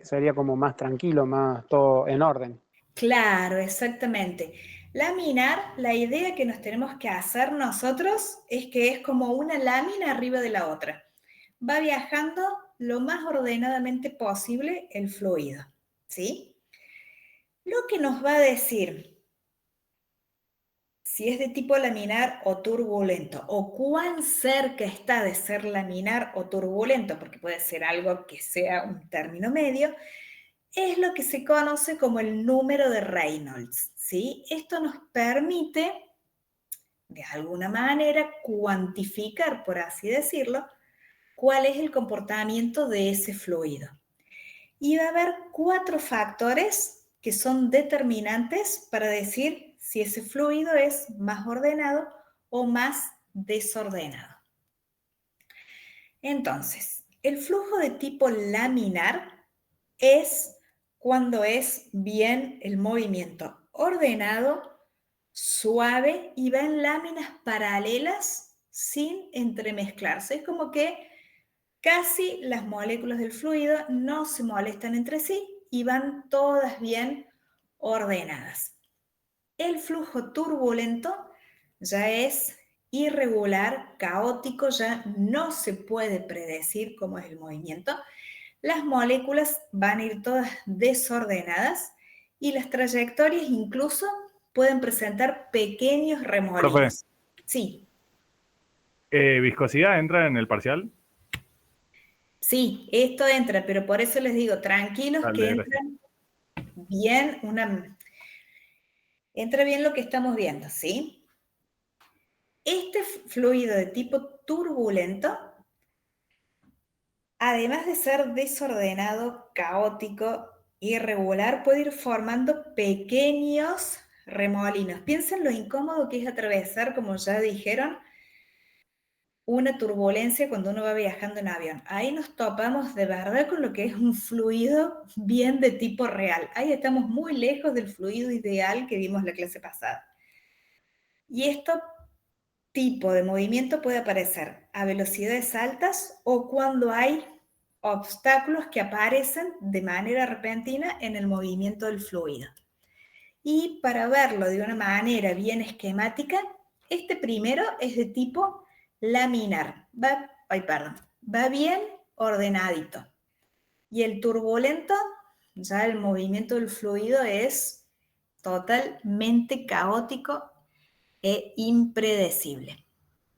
sería como más tranquilo, más todo en orden. Claro, exactamente. Laminar, la idea que nos tenemos que hacer nosotros es que es como una lámina arriba de la otra. Va viajando lo más ordenadamente posible el fluido, ¿sí? Lo que nos va a decir si es de tipo laminar o turbulento, o cuán cerca está de ser laminar o turbulento, porque puede ser algo que sea un término medio, es lo que se conoce como el número de Reynolds, ¿sí? Esto nos permite, de alguna manera, cuantificar, por así decirlo, cuál es el comportamiento de ese fluido. Y va a haber 4 factores que son determinantes para decir si ese fluido es más ordenado o más desordenado. Entonces, el flujo de tipo laminar es cuando es bien el movimiento ordenado, suave y va en láminas paralelas sin entremezclarse. Es como que casi las moléculas del fluido no se molestan entre sí y van todas bien ordenadas. El flujo turbulento ya es irregular, caótico, ya no se puede predecir cómo es el movimiento. Las moléculas van a ir todas desordenadas y las trayectorias incluso pueden presentar pequeños remolinos. Profe. Sí. ¿Viscosidad entra en el parcial? Sí, esto entra, pero por eso les digo, tranquilos Dale, que gracias. entra bien lo que estamos viendo, ¿sí? Este fluido de tipo turbulento, además de ser desordenado, caótico, irregular, puede ir formando pequeños remolinos. Piensen lo incómodo que es atravesar, como ya dijeron, una turbulencia cuando uno va viajando en avión. Ahí nos topamos de verdad con lo que es un fluido bien de tipo real. Ahí estamos muy lejos del fluido ideal que vimos la clase pasada. Y este tipo de movimiento puede aparecer a velocidades altas o cuando hay obstáculos que aparecen de manera repentina en el movimiento del fluido. Y para verlo de una manera bien esquemática, este primero es de tipo laminar. Va bien ordenadito. Y el turbulento, ya el movimiento del fluido es totalmente caótico e impredecible.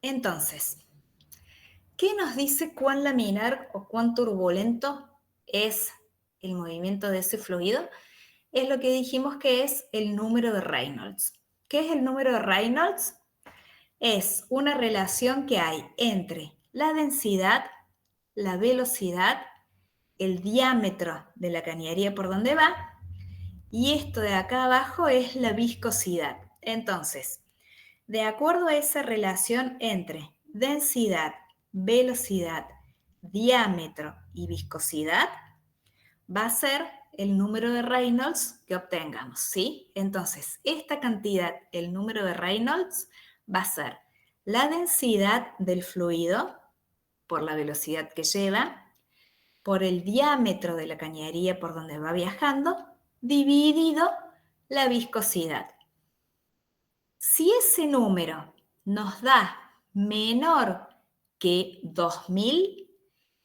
Entonces, ¿qué nos dice cuán laminar o cuán turbulento es el movimiento de ese fluido? Es lo que dijimos que es el número de Reynolds. ¿Qué es el número de Reynolds? Es una relación que hay entre la densidad, la velocidad, el diámetro de la cañería por donde va, y esto de acá abajo es la viscosidad. Entonces, de acuerdo a esa relación entre densidad, velocidad, diámetro y viscosidad, va a ser el número de Reynolds que obtengamos, ¿sí? Entonces, esta cantidad, el número de Reynolds, va a ser la densidad del fluido por la velocidad que lleva, por el diámetro de la cañería por donde va viajando, dividido la viscosidad. Si ese número nos da menor que 2000,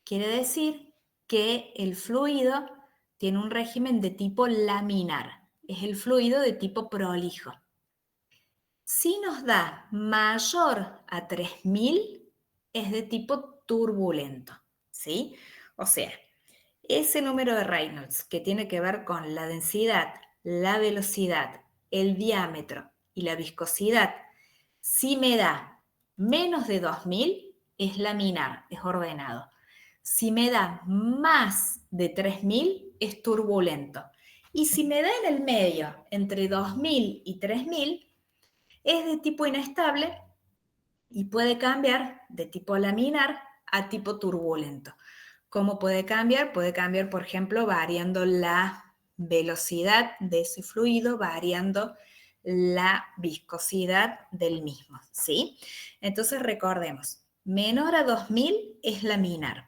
quiere decir que el fluido tiene un régimen de tipo laminar. Es el fluido de tipo prolijo. Si nos da mayor a 3000, es de tipo turbulento, ¿sí? O sea, ese número de Reynolds que tiene que ver con la densidad, la velocidad, el diámetro y la viscosidad, si me da menos de 2000, es laminar, es ordenado. Si me da más de 3000, es turbulento. Y si me da en el medio, entre 2000 y 3000, es de tipo inestable y puede cambiar de tipo laminar a tipo turbulento. ¿Cómo puede cambiar? Puede cambiar, por ejemplo, variando la velocidad de ese fluido, variando la viscosidad del mismo, ¿sí? Entonces recordemos, menor a 2000 es laminar,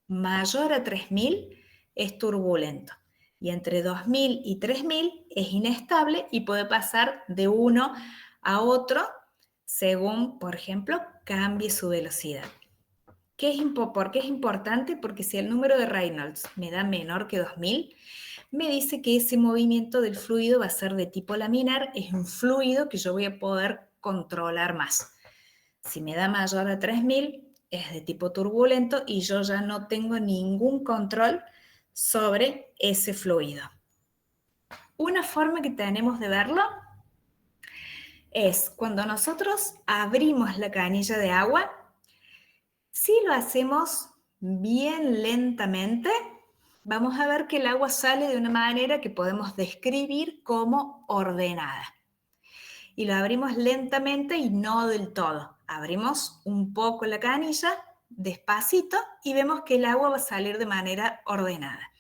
mayor a 3000 es turbulento y entre 2000 y 3000 es inestable y puede pasar de uno a otro según, por ejemplo, cambie su velocidad. ¿Por qué es importante? Porque si el número de Reynolds me da menor que 2000, me dice que ese movimiento del fluido va a ser de tipo laminar, es un fluido que yo voy a poder controlar más. Si me da mayor a 3000, es de tipo turbulento y yo ya no tengo ningún control sobre ese fluido. Una forma que tenemos de verlo es cuando nosotros abrimos la canilla de agua. Si lo hacemos bien lentamente, vamos a ver que el agua sale de una manera que podemos describir como ordenada. Y lo abrimos lentamente y no del todo. Abrimos un poco la canilla, despacito, y vemos que el agua va a salir de manera ordenada.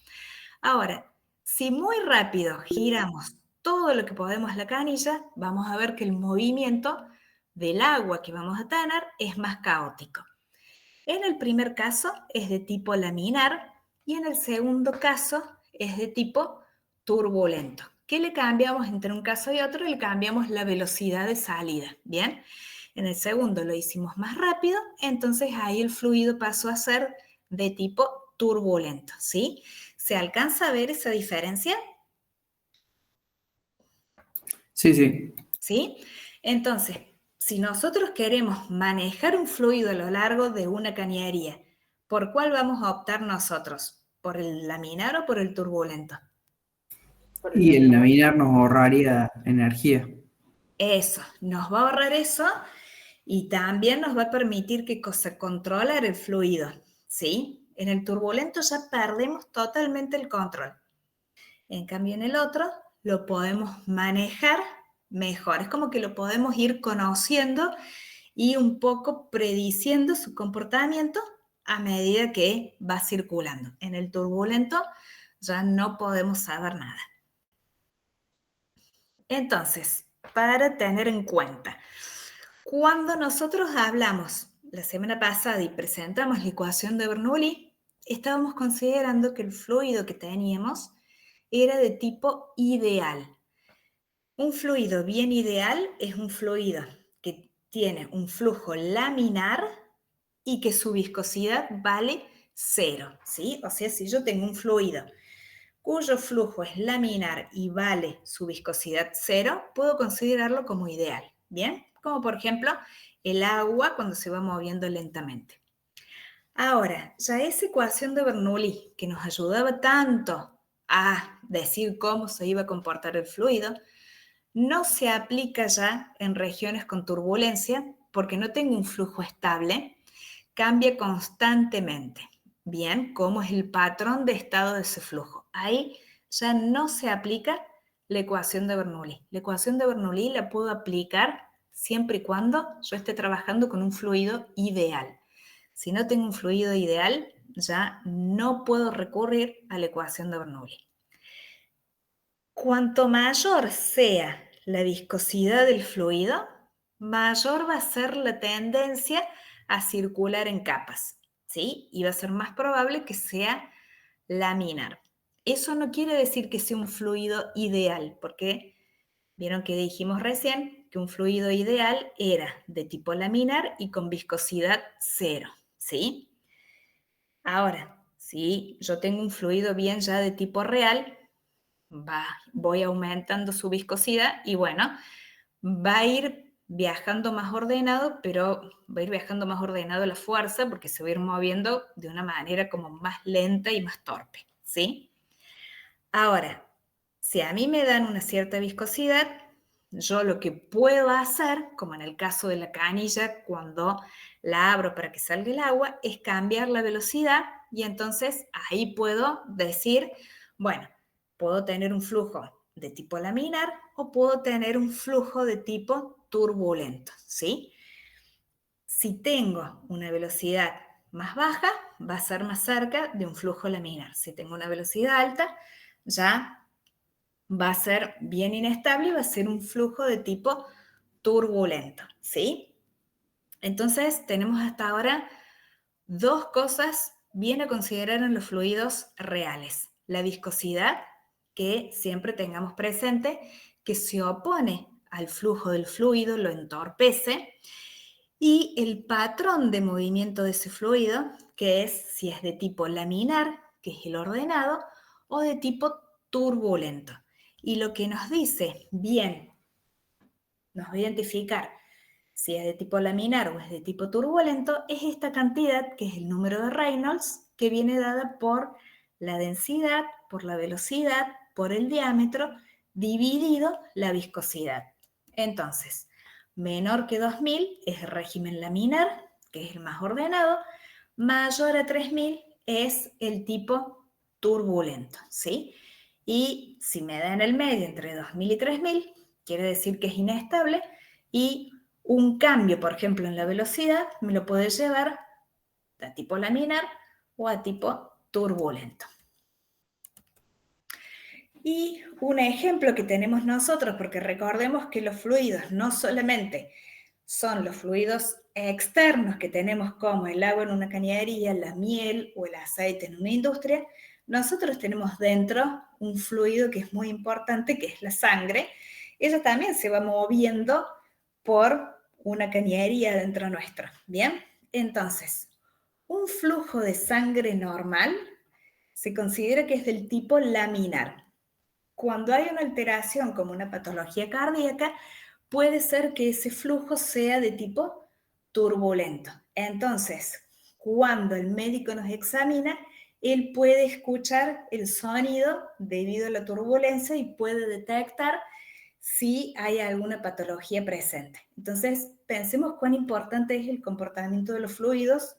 Ahora, si muy rápido giramos todo lo que podemos la canilla, vamos a ver que el movimiento del agua que vamos a tener es más caótico. En el primer caso es de tipo laminar y en el segundo caso es de tipo turbulento. ¿Qué le cambiamos entre un caso y otro? Le cambiamos la velocidad de salida, ¿bien? En el segundo lo hicimos más rápido, entonces ahí el fluido pasó a ser de tipo turbulento, ¿sí? ¿Se alcanza a ver esa diferencia? Sí, sí. ¿Sí? Entonces, si nosotros queremos manejar un fluido a lo largo de una cañería, ¿por cuál vamos a optar nosotros? ¿Por el laminar o por el turbulento? Y el laminar nos ahorraría energía. Eso, nos va a ahorrar eso y también nos va a permitir controlar el fluido, ¿sí? En el turbulento ya perdemos totalmente el control. En cambio, en el otro lo podemos manejar mejor. Es como que lo podemos ir conociendo y un poco prediciendo su comportamiento a medida que va circulando. En el turbulento ya no podemos saber nada. Entonces, para tener en cuenta, cuando nosotros hablamos la semana pasada y presentamos la ecuación de Bernoulli, estábamos considerando que el fluido que teníamos era de tipo ideal. Un fluido bien ideal es un fluido que tiene un flujo laminar y que su viscosidad vale 0, ¿sí? O sea, si yo tengo un fluido cuyo flujo es laminar y vale su viscosidad 0, puedo considerarlo como ideal, ¿bien? Como por ejemplo el agua cuando se va moviendo lentamente. Ahora, ya esa ecuación de Bernoulli que nos ayudaba tanto a decir cómo se iba a comportar el fluido, no se aplica ya en regiones con turbulencia porque no tengo un flujo estable, cambia constantemente. Bien, ¿cómo es el patrón de estado de ese flujo? Ahí ya no se aplica la ecuación de Bernoulli. La ecuación de Bernoulli la puedo aplicar siempre y cuando yo esté trabajando con un fluido ideal. Si no tengo un fluido ideal, ya no puedo recurrir a la ecuación de Bernoulli. Cuanto mayor sea la viscosidad del fluido, mayor va a ser la tendencia a circular en capas, ¿sí? Y va a ser más probable que sea laminar. Eso no quiere decir que sea un fluido ideal, porque vieron que dijimos recién que un fluido ideal era de tipo laminar y con viscosidad 0, ¿sí? Ahora, si yo tengo un fluido bien ya de tipo real, voy aumentando su viscosidad y bueno, va a ir viajando más ordenado, pero va a ir viajando más ordenado la fuerza porque se va a ir moviendo de una manera como más lenta y más torpe, ¿sí? Ahora, si a mí me dan una cierta viscosidad, yo lo que puedo hacer, como en el caso de la canilla, cuando la abro para que salga el agua, es cambiar la velocidad y entonces ahí puedo decir, bueno, puedo tener un flujo de tipo laminar o puedo tener un flujo de tipo turbulento, ¿sí? Si tengo una velocidad más baja, va a ser más cerca de un flujo laminar. Si tengo una velocidad alta, ya va a ser bien inestable y va a ser un flujo de tipo turbulento, ¿sí? Entonces, tenemos hasta ahora dos cosas bien a considerar en los fluidos reales. La viscosidad, que siempre tengamos presente, que se opone al flujo del fluido, lo entorpece, y el patrón de movimiento de ese fluido, que es si es de tipo laminar, que es el ordenado, o de tipo turbulento. Y lo que nos dice bien, nos va a identificar si es de tipo laminar o es de tipo turbulento, es esta cantidad, que es el número de Reynolds, que viene dada por la densidad, por la velocidad, por el diámetro, dividido la viscosidad. Entonces, menor que 2000 es el régimen laminar, que es el más ordenado, mayor a 3000 es el tipo turbulento, ¿sí? Y si me da en el medio entre 2000 y 3000, quiere decir que es inestable y un cambio, por ejemplo, en la velocidad me lo puede llevar a tipo laminar o a tipo turbulento. Y un ejemplo que tenemos nosotros, porque recordemos que los fluidos no solamente son los fluidos externos que tenemos como el agua en una cañería, la miel o el aceite en una industria, nosotros tenemos dentro un fluido que es muy importante, que es la sangre. Ella también se va moviendo por una cañería dentro nuestro, ¿bien? Entonces, un flujo de sangre normal se considera que es del tipo laminar. Cuando hay una alteración como una patología cardíaca, puede ser que ese flujo sea de tipo turbulento. Entonces, cuando el médico nos examina, él puede escuchar el sonido debido a la turbulencia y puede detectar si hay alguna patología presente. Entonces, pensemos cuán importante es el comportamiento de los fluidos,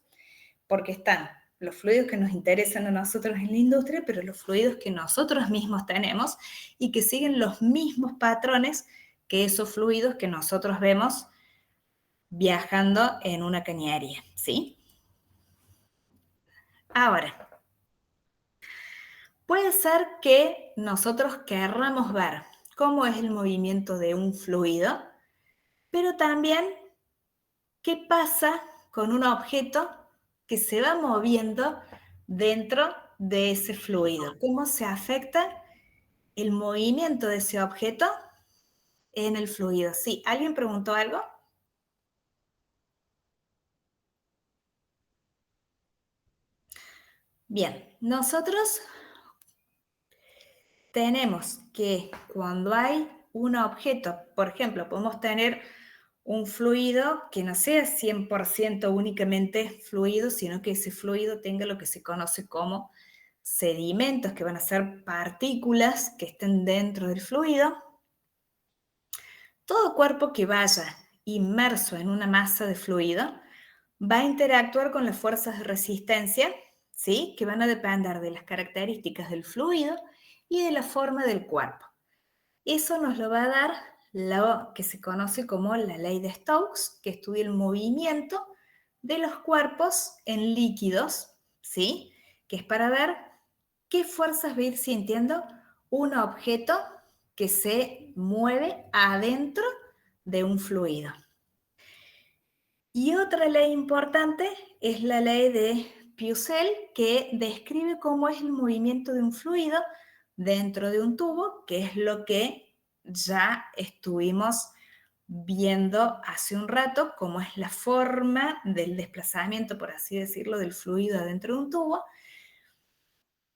porque están los fluidos que nos interesan a nosotros en la industria, pero los fluidos que nosotros mismos tenemos y que siguen los mismos patrones que esos fluidos que nosotros vemos viajando en una cañería, ¿sí? Ahora, puede ser que nosotros querramos ver cómo es el movimiento de un fluido, pero también qué pasa con un objeto que se va moviendo dentro de ese fluido. ¿Cómo se afecta el movimiento de ese objeto en el fluido? ¿Sí? ¿Alguien preguntó algo? Bien, nosotros tenemos que cuando hay un objeto, por ejemplo, podemos tener un fluido que no sea 100% únicamente fluido, sino que ese fluido tenga lo que se conoce como sedimentos, que van a ser partículas que estén dentro del fluido. Todo cuerpo que vaya inmerso en una masa de fluido va a interactuar con las fuerzas de resistencia, ¿sí? Que van a depender de las características del fluido y de la forma del cuerpo. Eso nos lo va a dar lo que se conoce como la ley de Stokes, que estudia el movimiento de los cuerpos en líquidos, ¿sí? Que es para ver qué fuerzas va a ir sintiendo un objeto que se mueve adentro de un fluido. Y otra ley importante es la ley de Peusel, que describe cómo es el movimiento de un fluido dentro de un tubo, que es lo que ya estuvimos viendo hace un rato, cómo es la forma del desplazamiento, por así decirlo, del fluido adentro de un tubo,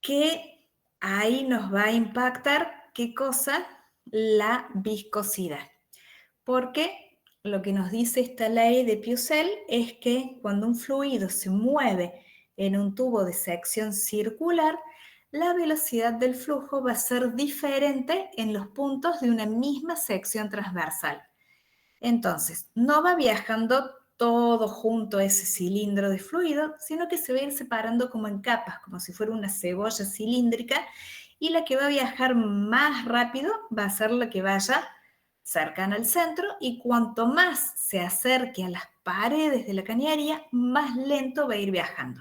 que ahí nos va a impactar, ¿qué cosa? La viscosidad. Porque lo que nos dice esta ley de Peusel es que cuando un fluido se mueve en un tubo de sección circular, la velocidad del flujo va a ser diferente en los puntos de una misma sección transversal. Entonces, no va viajando todo junto a ese cilindro de fluido, sino que se va a ir separando como en capas, como si fuera una cebolla cilíndrica, y la que va a viajar más rápido va a ser la que vaya cercana al centro, y cuanto más se acerque a las paredes de la cañería, más lento va a ir viajando.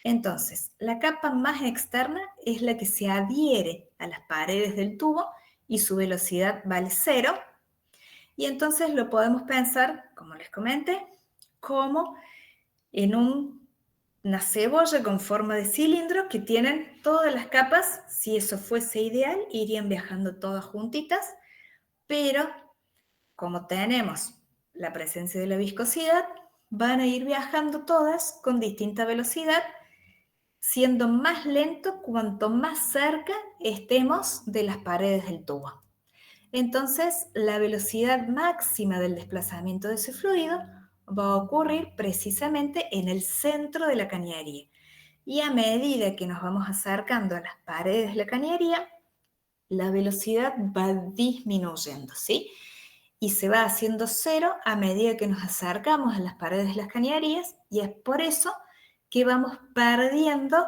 Entonces, la capa más externa es la que se adhiere a las paredes del tubo y su velocidad vale 0. Y entonces lo podemos pensar, como les comenté, como en una cebolla con forma de cilindro que tienen todas las capas. Si eso fuese ideal, irían viajando todas juntitas, pero como tenemos la presencia de la viscosidad, van a ir viajando todas con distinta velocidad, siendo más lento cuanto más cerca estemos de las paredes del tubo. Entonces, la velocidad máxima del desplazamiento de ese fluido va a ocurrir precisamente en el centro de la cañería. Y a medida que nos vamos acercando a las paredes de la cañería, la velocidad va disminuyendo, ¿sí? Y se va haciendo 0 a medida que nos acercamos a las paredes de las cañerías, y es por eso que vamos perdiendo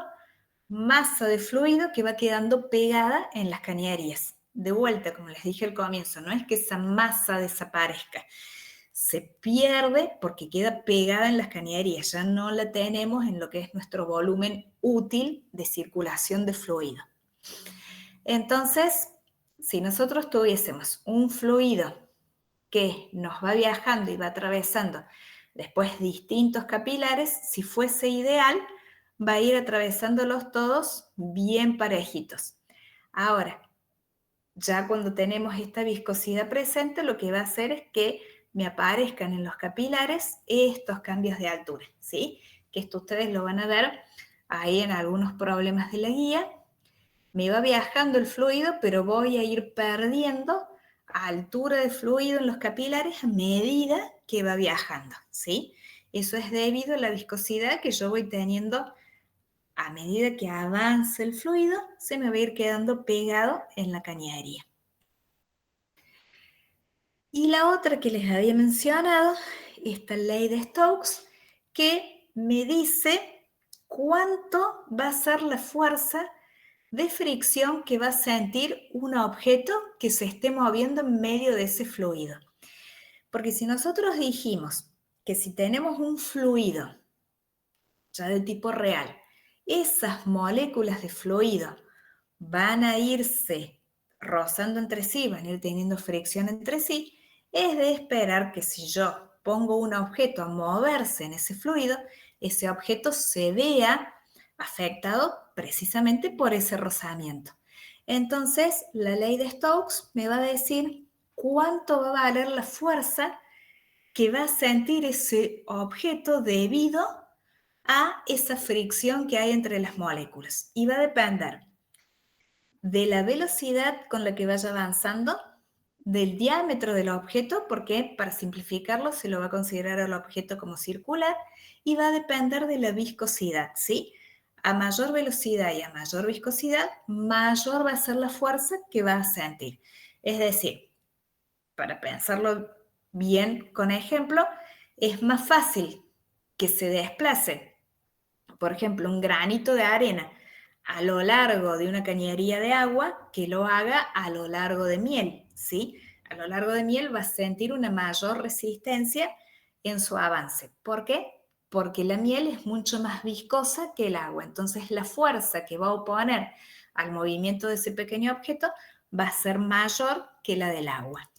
masa de fluido que va quedando pegada en las cañerías. De vuelta, como les dije al comienzo, no es que esa masa desaparezca, se pierde porque queda pegada en las cañerías, ya no la tenemos en lo que es nuestro volumen útil de circulación de fluido. Entonces, si nosotros tuviésemos un fluido que nos va viajando y va atravesando después distintos capilares, si fuese ideal, va a ir atravesándolos todos bien parejitos. Ahora, ya cuando tenemos esta viscosidad presente, lo que va a hacer es que me aparezcan en los capilares estos cambios de altura, ¿sí? Que esto ustedes lo van a ver ahí en algunos problemas de la guía. Me va viajando el fluido, pero voy a ir perdiendo altura de fluido en los capilares a medida que va viajando, ¿sí? Eso es debido a la viscosidad que yo voy teniendo a medida que avance el fluido, se me va a ir quedando pegado en la cañería. Y la otra que les había mencionado, esta ley de Stokes, que me dice cuánto va a ser la fuerza de fricción que va a sentir un objeto que se esté moviendo en medio de ese fluido. Porque si nosotros dijimos que si tenemos un fluido ya de tipo real, esas moléculas de fluido van a irse rozando entre sí, van a ir teniendo fricción entre sí, es de esperar que si yo pongo un objeto a moverse en ese fluido, ese objeto se vea afectado precisamente por ese rozamiento. Entonces, la ley de Stokes me va a decir cuánto va a valer la fuerza que va a sentir ese objeto debido a esa fricción que hay entre las moléculas. Y va a depender de la velocidad con la que vaya avanzando, del diámetro del objeto, porque para simplificarlo se lo va a considerar al objeto como circular, y va a depender de la viscosidad, ¿sí? A mayor velocidad y a mayor viscosidad, mayor va a ser la fuerza que va a sentir. Es decir, para pensarlo bien con ejemplo, es más fácil que se desplace, por ejemplo, un granito de arena a lo largo de una cañería de agua que lo haga a lo largo de miel, ¿sí? A lo largo de miel va a sentir una mayor resistencia en su avance. ¿Por qué? Porque la miel es mucho más viscosa que el agua. Entonces, la fuerza que va a oponer al movimiento de ese pequeño objeto va a ser mayor que la del agua.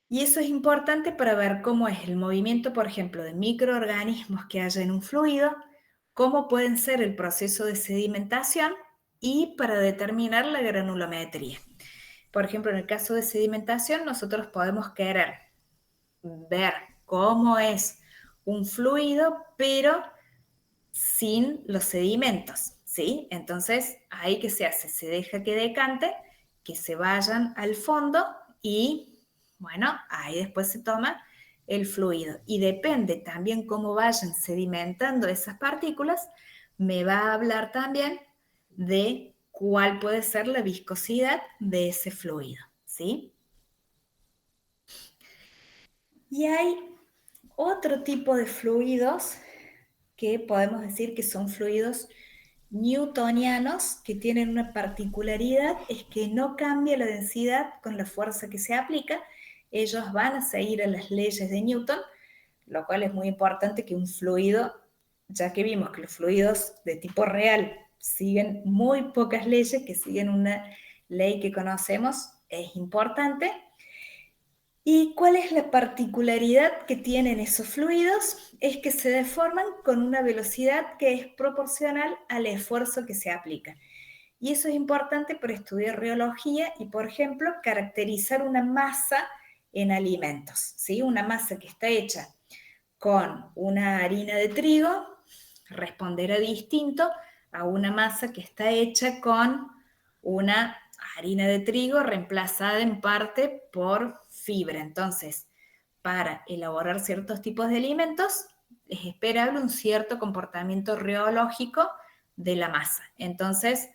Y eso es importante para ver cómo es el movimiento, por ejemplo, de microorganismos que haya en un fluido, cómo pueden ser el proceso de sedimentación y para determinar la granulometría. Por ejemplo, en el caso de sedimentación, nosotros podemos querer ver cómo es un fluido, pero sin los sedimentos, ¿sí? Entonces, ahí ¿qué se hace? Se deja que decante, que se vayan al fondo y, bueno, ahí después se toma el fluido. Y depende también cómo vayan sedimentando esas partículas, me va a hablar también de cuál puede ser la viscosidad de ese fluido, ¿sí? Y hay otro tipo de fluidos que podemos decir que son fluidos newtonianos, que tienen una particularidad, es que no cambia la densidad con la fuerza que se aplica. Ellos van a seguir a las leyes de Newton, lo cual es muy importante que un fluido, ya que vimos que los fluidos de tipo real siguen muy pocas leyes, que siguen una ley que conocemos, es importante. ¿Y cuál es la particularidad que tienen esos fluidos? Es que se deforman con una velocidad que es proporcional al esfuerzo que se aplica. Y eso es importante para estudiar rheología y, por ejemplo, caracterizar una masa en alimentos, ¿sí? Una masa que está hecha con una harina de trigo responderá distinto a una masa que está hecha con una harina de trigo reemplazada en parte por fibra. Entonces, para elaborar ciertos tipos de alimentos es esperable un cierto comportamiento rheológico de la masa. Entonces,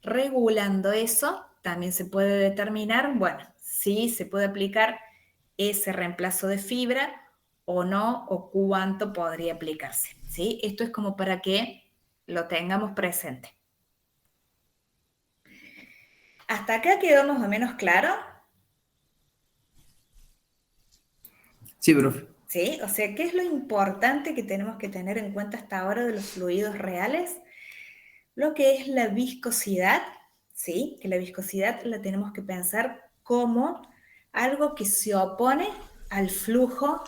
regulando eso, también se puede determinar, bueno, si se puede aplicar ese reemplazo de fibra o no, o cuánto podría aplicarse, ¿sí? Esto es como para que lo tengamos presente. ¿Hasta acá quedó más o menos claro? Sí, profe. ¿Sí? O sea, ¿qué es lo importante que tenemos que tener en cuenta hasta ahora de los fluidos reales? Lo que es la viscosidad, ¿sí? Que la viscosidad la tenemos que pensar como algo que se opone al flujo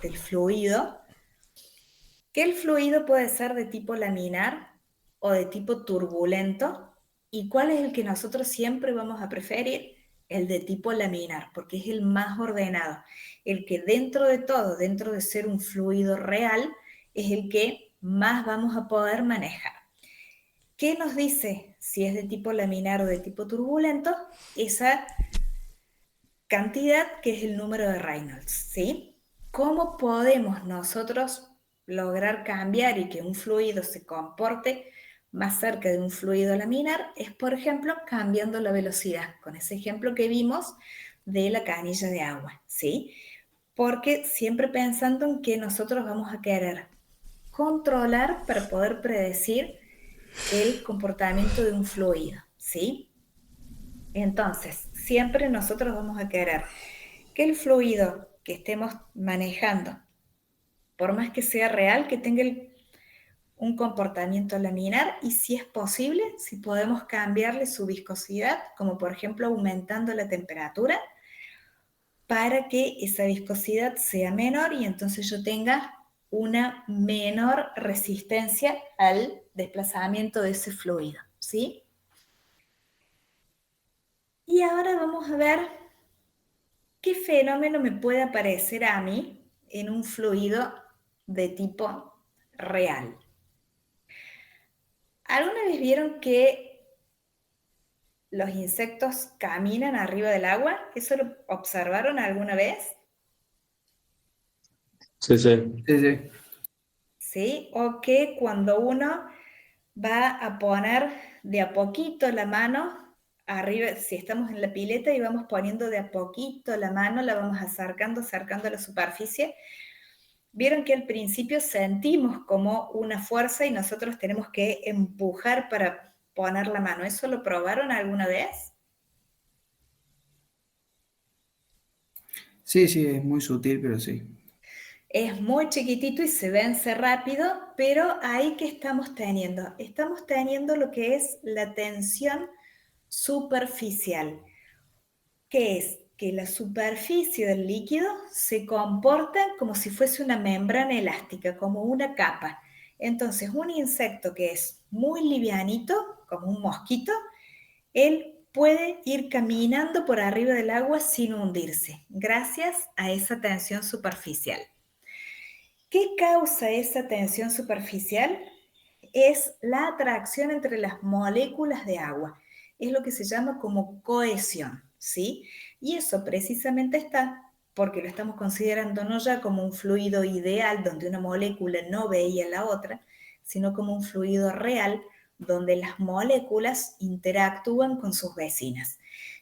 del fluido, que el fluido puede ser de tipo laminar o de tipo turbulento, y cuál es el que nosotros siempre vamos a preferir, el de tipo laminar, porque es el más ordenado, el que dentro de todo, dentro de ser un fluido real, es el que más vamos a poder manejar. ¿Qué nos dice si es de tipo laminar o de tipo turbulento? Esa cantidad que es el número de Reynolds, ¿sí? ¿Cómo podemos nosotros lograr cambiar y que un fluido se comporte más cerca de un fluido laminar? Es, por ejemplo, cambiando la velocidad, con ese ejemplo que vimos de la canilla de agua, ¿sí? Porque siempre pensando en que nosotros vamos a querer controlar para poder predecir el comportamiento de un fluido, ¿sí? Entonces, siempre nosotros vamos a querer que el fluido que estemos manejando, por más que sea real, que tenga un comportamiento laminar y si es posible, si podemos cambiarle su viscosidad, como por ejemplo aumentando la temperatura, para que esa viscosidad sea menor y entonces yo tenga una menor resistencia al desplazamiento de ese fluido, ¿sí? Y ahora vamos a ver qué fenómeno me puede aparecer a mí en un fluido de tipo real. ¿Alguna vez vieron que los insectos caminan arriba del agua? ¿Eso lo observaron alguna vez? Sí, sí. Sí, sí. ¿Sí? O que cuando uno va a poner de a poquito la mano arriba, si estamos en la pileta y vamos poniendo de a poquito la mano, la vamos acercando a la superficie. Vieron que al principio sentimos como una fuerza y nosotros tenemos que empujar para poner la mano. ¿Eso lo probaron alguna vez? Sí, sí, es muy sutil, pero sí. Es muy chiquitito y se vence rápido, pero ahí ¿qué estamos teniendo? Estamos teniendo lo que es la tensión superficial, que es que la superficie del líquido se comporta como si fuese una membrana elástica, como una capa. Entonces, un insecto que es muy livianito, como un mosquito, él puede ir caminando por arriba del agua sin hundirse, gracias a esa tensión superficial. ¿Qué causa esa tensión superficial? Es la atracción entre las moléculas de agua. Es lo que se llama como cohesión, ¿sí? Y eso precisamente está porque lo estamos considerando no ya como un fluido ideal donde una molécula no veía la otra, sino como un fluido real donde las moléculas interactúan con sus vecinas.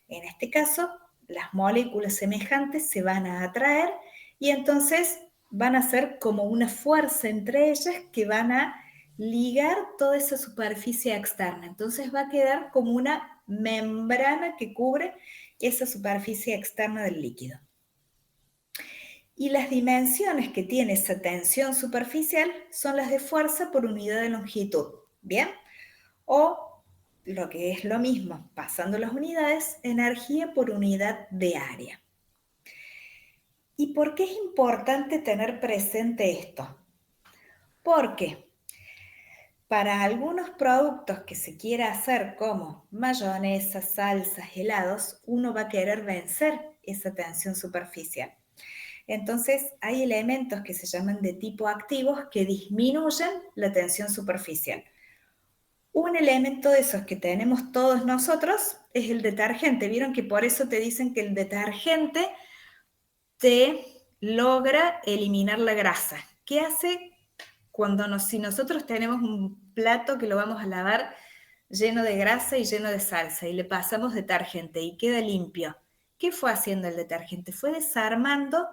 En este caso, las moléculas semejantes se van a atraer y entonces van a ser como una fuerza entre ellas que van a ligar toda esa superficie externa. Entonces va a quedar como una membrana que cubre esa superficie externa del líquido. Y las dimensiones que tiene esa tensión superficial son las de fuerza por unidad de longitud, ¿bien? O lo que es lo mismo, pasando las unidades, energía por unidad de área. ¿Y por qué es importante tener presente esto? Porque para algunos productos que se quiera hacer como mayonesa, salsas, helados, uno va a querer vencer esa tensión superficial. Entonces hay elementos que se llaman de tipo activos que disminuyen la tensión superficial. Un elemento de esos que tenemos todos nosotros es el detergente. Vieron que por eso te dicen que el detergente te logra eliminar la grasa. ¿Qué hace si nosotros tenemos un plato que lo vamos a lavar lleno de grasa y lleno de salsa y le pasamos detergente y queda limpio? ¿Qué fue haciendo el detergente? Fue desarmando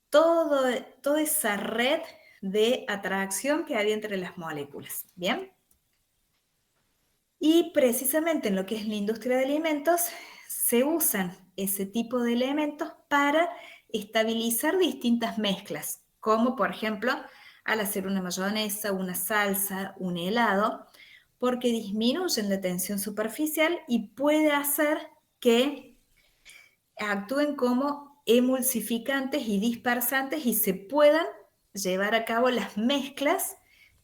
toda esa red de atracción que había entre las moléculas, ¿bien? Y precisamente en lo que es la industria de alimentos se usan ese tipo de elementos para estabilizar distintas mezclas, como por ejemplo al hacer una mayonesa, una salsa, un helado, porque disminuyen la tensión superficial y puede hacer que actúen como emulsificantes y dispersantes y se puedan llevar a cabo las mezclas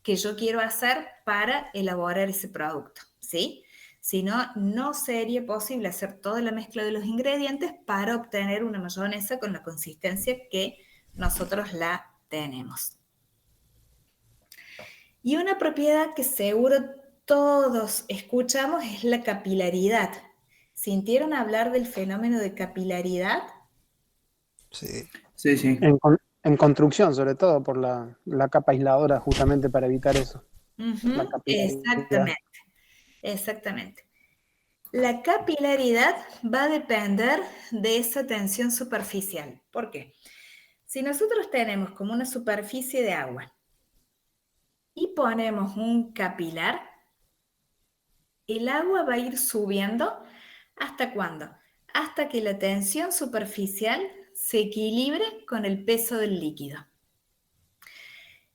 que yo quiero hacer para elaborar ese producto, ¿sí? Si no, no sería posible hacer toda la mezcla de los ingredientes para obtener una mayonesa con la consistencia que nosotros la tenemos. Y una propiedad que seguro todos escuchamos es la capilaridad. ¿Sintieron hablar del fenómeno de capilaridad? Sí. Sí, sí. En construcción, sobre todo, por la capa aisladora, justamente para evitar eso. La capilaridad. Exactamente, exactamente. La capilaridad va a depender de esa tensión superficial. ¿Por qué? Si nosotros tenemos como una superficie de agua y ponemos un capilar, el agua va a ir subiendo. ¿Hasta cuándo? Hasta que la tensión superficial se equilibre con el peso del líquido.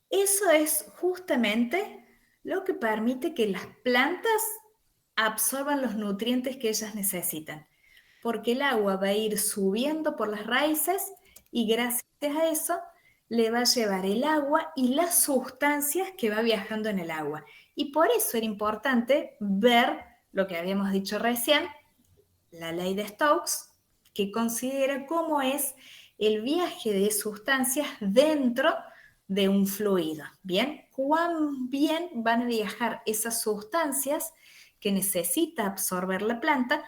Eso es justamente lo que permite que las plantas absorban los nutrientes que ellas necesitan, porque el agua va a ir subiendo por las raíces y gracias a eso le va a llevar el agua y las sustancias que va viajando en el agua. Y por eso era importante ver lo que habíamos dicho recién, la ley de Stokes, que considera cómo es el viaje de sustancias dentro de un fluido. ¿Bien? ¿Cuán bien van a viajar esas sustancias que necesita absorber la planta,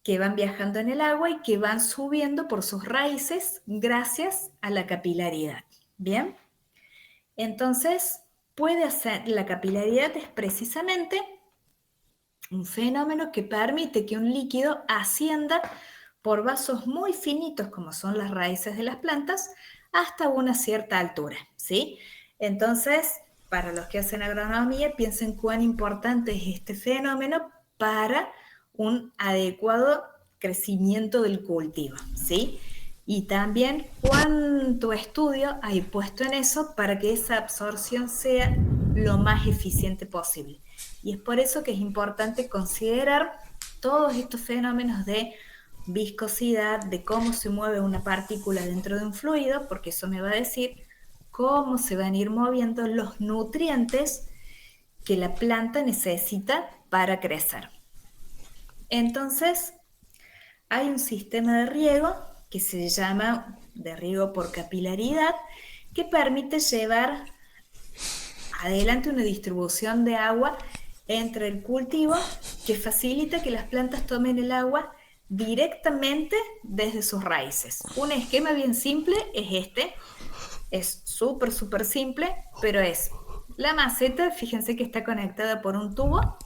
que van viajando en el agua y que van subiendo por sus raíces gracias a la capilaridad? ¿Bien? Entonces, la capilaridad es precisamente un fenómeno que permite que un líquido ascienda por vasos muy finitos, como son las raíces de las plantas, hasta una cierta altura, ¿sí? Entonces, para los que hacen agronomía, piensen cuán importante es este fenómeno para un adecuado crecimiento del cultivo, ¿sí? Y también cuánto estudio hay puesto en eso para que esa absorción sea lo más eficiente posible. Y es por eso que es importante considerar todos estos fenómenos de viscosidad, de cómo se mueve una partícula dentro de un fluido, porque eso me va a decir cómo se van a ir moviendo los nutrientes que la planta necesita para crecer. Entonces, hay un sistema de riego que se llama de riego por capilaridad, que permite llevar adelante una distribución de agua entre el cultivo que facilita que las plantas tomen el agua directamente desde sus raíces. Un esquema bien simple es este, es súper simple, pero es la maceta, fíjense que está conectada por un tubo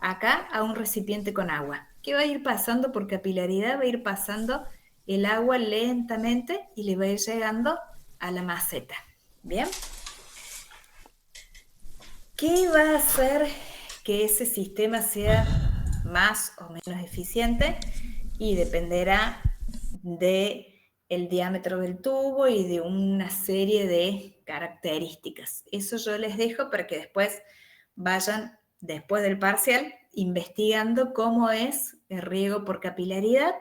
acá a un recipiente con agua, que va a ir pasando por capilaridad, va a ir pasando el agua lentamente y le va a ir llegando a la maceta. ¿Bien? ¿Qué va a hacer que ese sistema sea más o menos eficiente? Y dependerá del diámetro del tubo y de una serie de características. Eso yo les dejo para que después vayan, después del parcial, investigando cómo es el riego por capilaridad,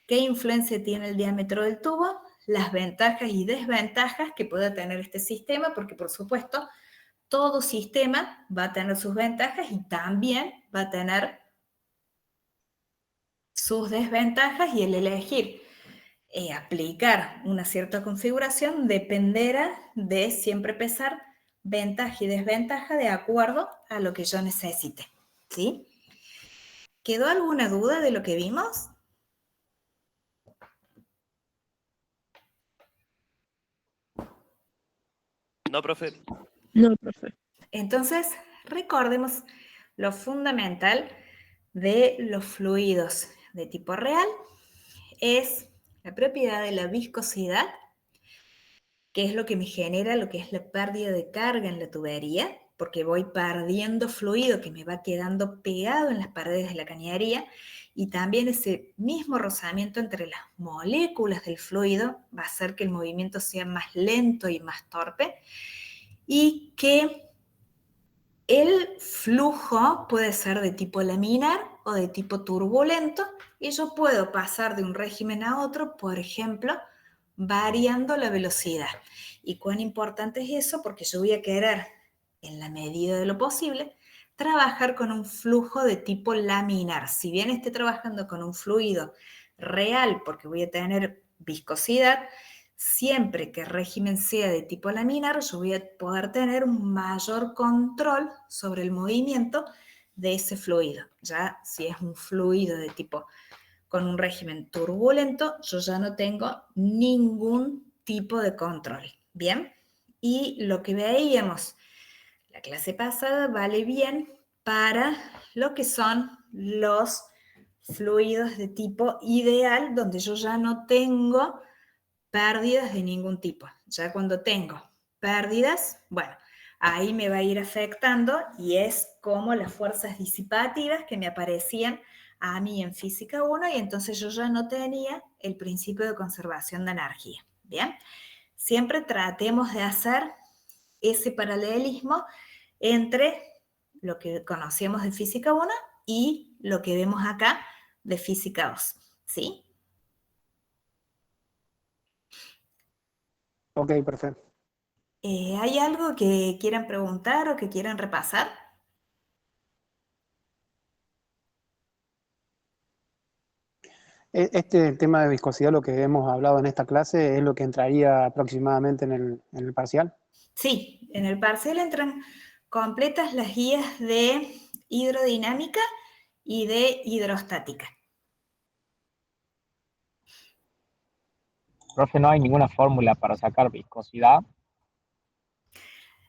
qué influencia tiene el diámetro del tubo, las ventajas y desventajas que pueda tener este sistema, porque por supuesto todo sistema va a tener sus ventajas y también va a tener sus desventajas, y el elegir aplicar una cierta configuración dependerá de siempre pesar ventaja y desventaja de acuerdo a lo que yo necesite. ¿Sí? ¿Quedó alguna duda de lo que vimos? No, profe. No, profe. Entonces, recordemos lo fundamental de los fluidos de tipo real es la propiedad de la viscosidad, que es lo que me genera lo que es la pérdida de carga en la tubería, porque voy perdiendo fluido que me va quedando pegado en las paredes de la cañería, y también ese mismo rozamiento entre las moléculas del fluido va a hacer que el movimiento sea más lento y más torpe, y que el flujo puede ser de tipo laminar o de tipo turbulento, y yo puedo pasar de un régimen a otro, por ejemplo, variando la velocidad. ¿Y cuán importante es eso? Porque yo voy a querer, en la medida de lo posible, trabajar con un flujo de tipo laminar. Si bien esté trabajando con un fluido real, porque voy a tener viscosidad, siempre que el régimen sea de tipo laminar, yo voy a poder tener un mayor control sobre el movimiento de ese fluido. Ya si es un fluido de tipo con un régimen turbulento, yo ya no tengo ningún tipo de control. ¿Bien? Y lo que veíamos la clase pasada vale bien para lo que son los fluidos de tipo ideal, donde yo ya no tengo pérdidas de ningún tipo. Ya cuando tengo pérdidas, bueno, ahí me va a ir afectando y es como las fuerzas disipativas que me aparecían a mí en física 1 y entonces yo ya no tenía el principio de conservación de energía. ¿Bien? Siempre tratemos de hacer ese paralelismo entre lo que conocíamos de física 1 y lo que vemos acá de física 2. ¿Sí? Ok, perfecto. ¿Hay algo que quieran preguntar o que quieran repasar? Este tema de viscosidad, lo que hemos hablado en esta clase, es lo que entraría aproximadamente en el parcial. Sí, en el parcial entran completas las guías de hidrodinámica y de hidrostática. Profe, no hay ninguna fórmula para sacar viscosidad.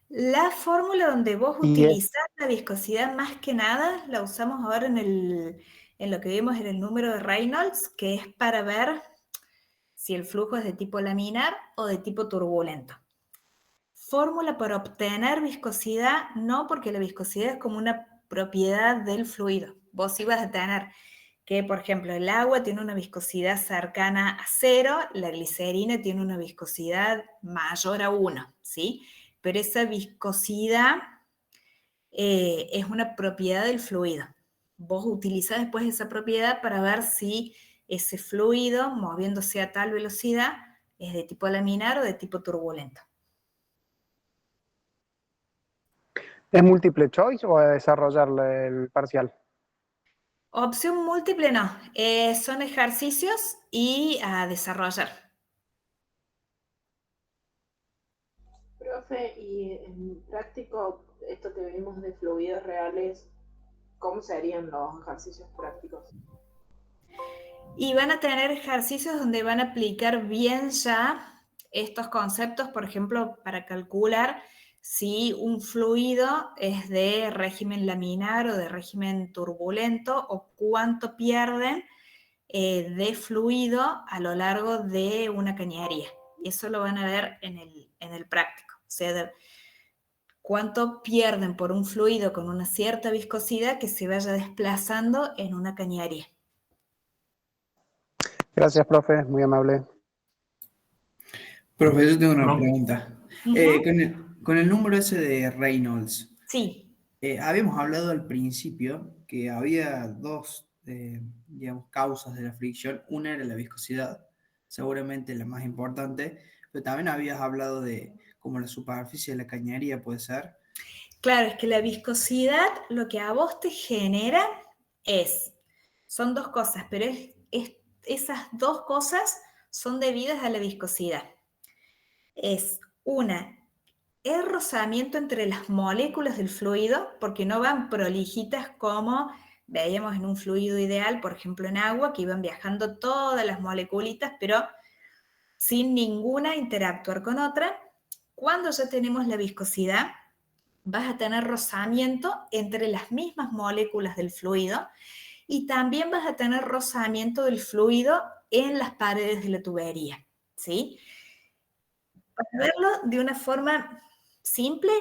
La fórmula donde vos Y utilizás la viscosidad más que nada, la usamos ahora en lo que vimos en el número de Reynolds, que es para ver si el flujo es de tipo laminar o de tipo turbulento. Fórmula para obtener viscosidad, no, porque la viscosidad es como una propiedad del fluido. Vos ibas a tener que, por ejemplo, el agua tiene una viscosidad cercana a 0, la glicerina tiene una viscosidad mayor a 1, ¿sí? Pero esa viscosidad es una propiedad del fluido. Vos utilizás después esa propiedad para ver si ese fluido, moviéndose a tal velocidad, es de tipo laminar o de tipo turbulento. ¿Es múltiple choice o a desarrollar el parcial? Opción múltiple no, son ejercicios y a desarrollar. Profe, y en práctico, esto que vimos de fluidos reales, ¿cómo serían los ejercicios prácticos? Y van a tener ejercicios donde van a aplicar bien ya estos conceptos, por ejemplo, para calcular si un fluido es de régimen laminar o de régimen turbulento o cuánto pierden de fluido a lo largo de una cañería. Y eso lo van a ver en el práctico. O sea, cuánto pierden por un fluido con una cierta viscosidad que se vaya desplazando en una cañería. Gracias, profe, muy amable. Profe, yo tengo una No. pregunta. Con el número ese de Reynolds, Sí. habíamos hablado al principio que había dos, digamos, causas de la fricción. Una era la viscosidad, seguramente la más importante, pero también habías hablado de como la superficie de la cañería, ¿puede ser? Claro, es que la viscosidad lo que a vos te genera son dos cosas, pero esas dos cosas son debidas a la viscosidad. Es el rozamiento entre las moléculas del fluido, porque no van prolijitas como veíamos en un fluido ideal, por ejemplo en agua, que iban viajando todas las moleculitas, pero sin ninguna interactuar con otra. Cuando ya tenemos la viscosidad, vas a tener rozamiento entre las mismas moléculas del fluido y también vas a tener rozamiento del fluido en las paredes de la tubería, ¿sí? Para verlo de una forma simple,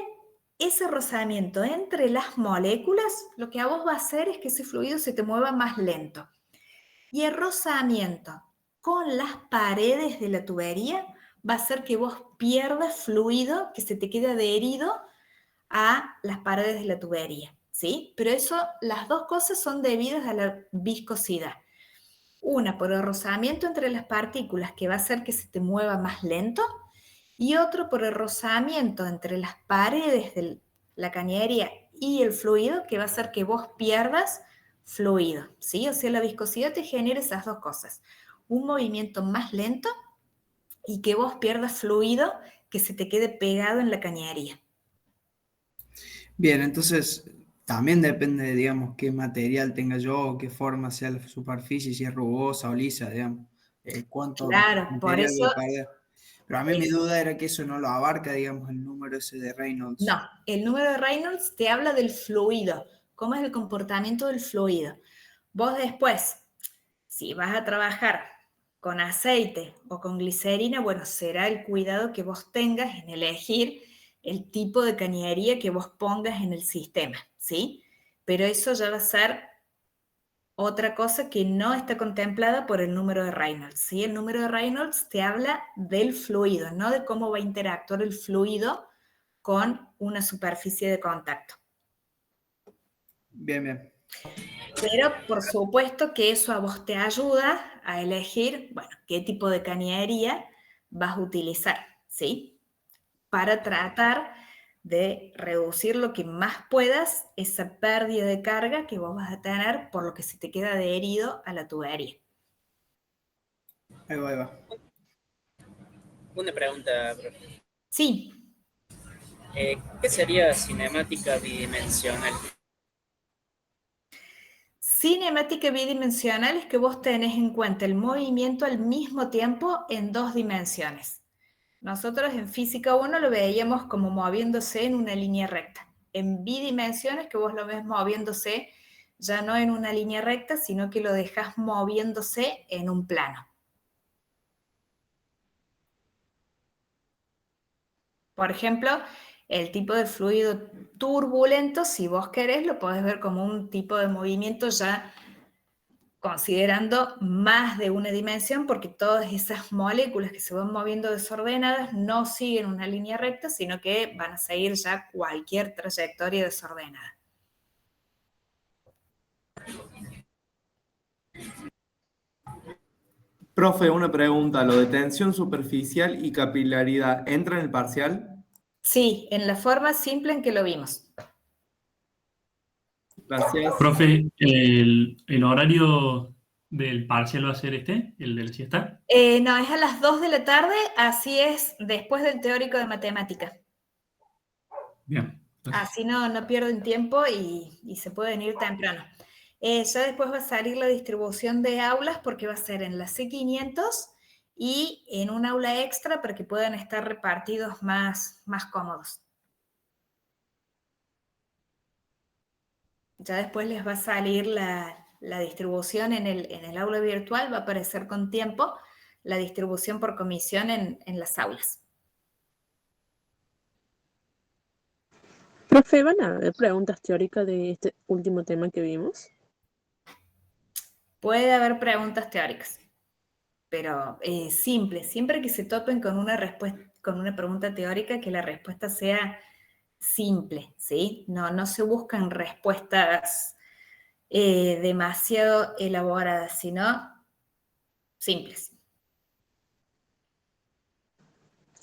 ese rozamiento entre las moléculas, lo que a vos va a hacer es que ese fluido se te mueva más lento. Y el rozamiento con las paredes de la tubería va a hacer que vos pierdas fluido que se te quede adherido a las paredes de la tubería, ¿sí? Pero las dos cosas son debidas a la viscosidad. Una por el rozamiento entre las partículas que va a hacer que se te mueva más lento y otro por el rozamiento entre las paredes de la cañería y el fluido que va a hacer que vos pierdas fluido, ¿sí? O sea, la viscosidad te genera esas dos cosas. Un movimiento más lento y que vos pierdas fluido que se te quede pegado en la cañería. Bien, entonces, También depende, digamos, qué material tenga yo, qué forma sea la superficie, si es rugosa o lisa, digamos, cuánto Claro, por material voy eso, a perder. Pero a mí mi duda era que eso no lo abarca, digamos, el número ese de Reynolds. no, el número de Reynolds te habla del fluido, cómo es el comportamiento del fluido. Vos después, si vas a trabajar con aceite o con glicerina, bueno, será el cuidado que vos tengas en elegir el tipo de cañería que vos pongas en el sistema, ¿sí? Pero eso ya va a ser otra cosa que no está contemplada por el número de Reynolds, ¿sí? El número de Reynolds te habla del fluido, no de cómo va a interactuar el fluido con una superficie de contacto. Bien, bien. Pero por supuesto que eso a vos te ayuda a elegir, bueno, qué tipo de cañería vas a utilizar, ¿sí? Para tratar de reducir lo que más puedas esa pérdida de carga que vos vas a tener por lo que se te queda adherido a la tubería. Ahí va, ahí va. Una pregunta, profe. Sí. ¿Qué sería cinemática bidimensional? Cinemática bidimensional es que vos tenés en cuenta el movimiento al mismo tiempo en 2 dimensiones. Nosotros en Física 1 lo veíamos como moviéndose en una línea recta. En bidimensiones que vos lo ves moviéndose ya no en una línea recta, sino que lo dejás moviéndose en un plano. Por ejemplo, el tipo de fluido turbulento, si vos querés, lo podés ver como un tipo de movimiento ya considerando más de una dimensión, porque todas esas moléculas que se van moviendo desordenadas no siguen una línea recta, sino que van a seguir ya cualquier trayectoria desordenada. Profe, una pregunta. ¿Lo de tensión superficial y capilaridad entra en el parcial? Sí, en la forma simple en que lo vimos. Gracias. Profe, ¿el horario del parcial va a ser el de la siesta? No, es a las 2 de la tarde, así es después del teórico de matemática. Bien. Así no pierden tiempo y se pueden ir temprano. Ya después va a salir la distribución de aulas porque va a ser en la C500 y en un aula extra para que puedan estar repartidos más cómodos. Ya después les va a salir la distribución en el aula virtual, va a aparecer con tiempo la distribución por comisión en las aulas. Profe, ¿van a haber preguntas teóricas de este último tema que vimos? Puede haber preguntas teóricas, pero simple. Siempre que se topen con una pregunta teórica, que la respuesta sea simple, ¿sí? No se buscan respuestas demasiado elaboradas, sino simples.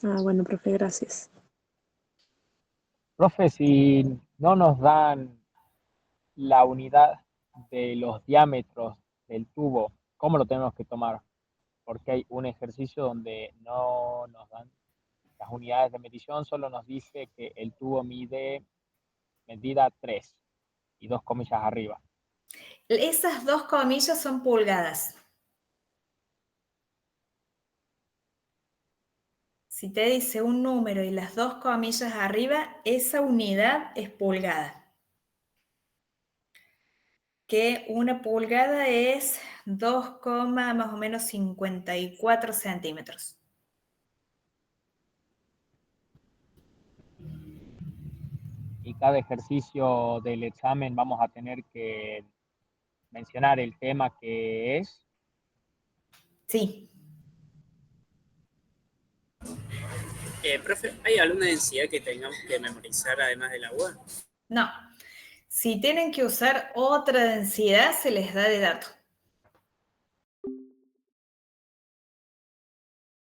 Bueno, profe, gracias. Profe, si no nos dan la unidad de los diámetros del tubo, ¿cómo lo tenemos que tomar? Porque hay un ejercicio donde no nos dan las unidades de medición, solo nos dice que el tubo mide medida 3 y 2 comillas arriba. Esas 2 comillas son pulgadas. Si te dice un número y las 2 comillas arriba, esa unidad es pulgada. Que una pulgada es 2, más o menos 54 centímetros. Y cada ejercicio del examen vamos a tener que mencionar el tema que es. Sí. Profe, ¿hay alguna densidad que tengamos que memorizar además del agua? No. Si tienen que usar otra densidad, se les da de dato.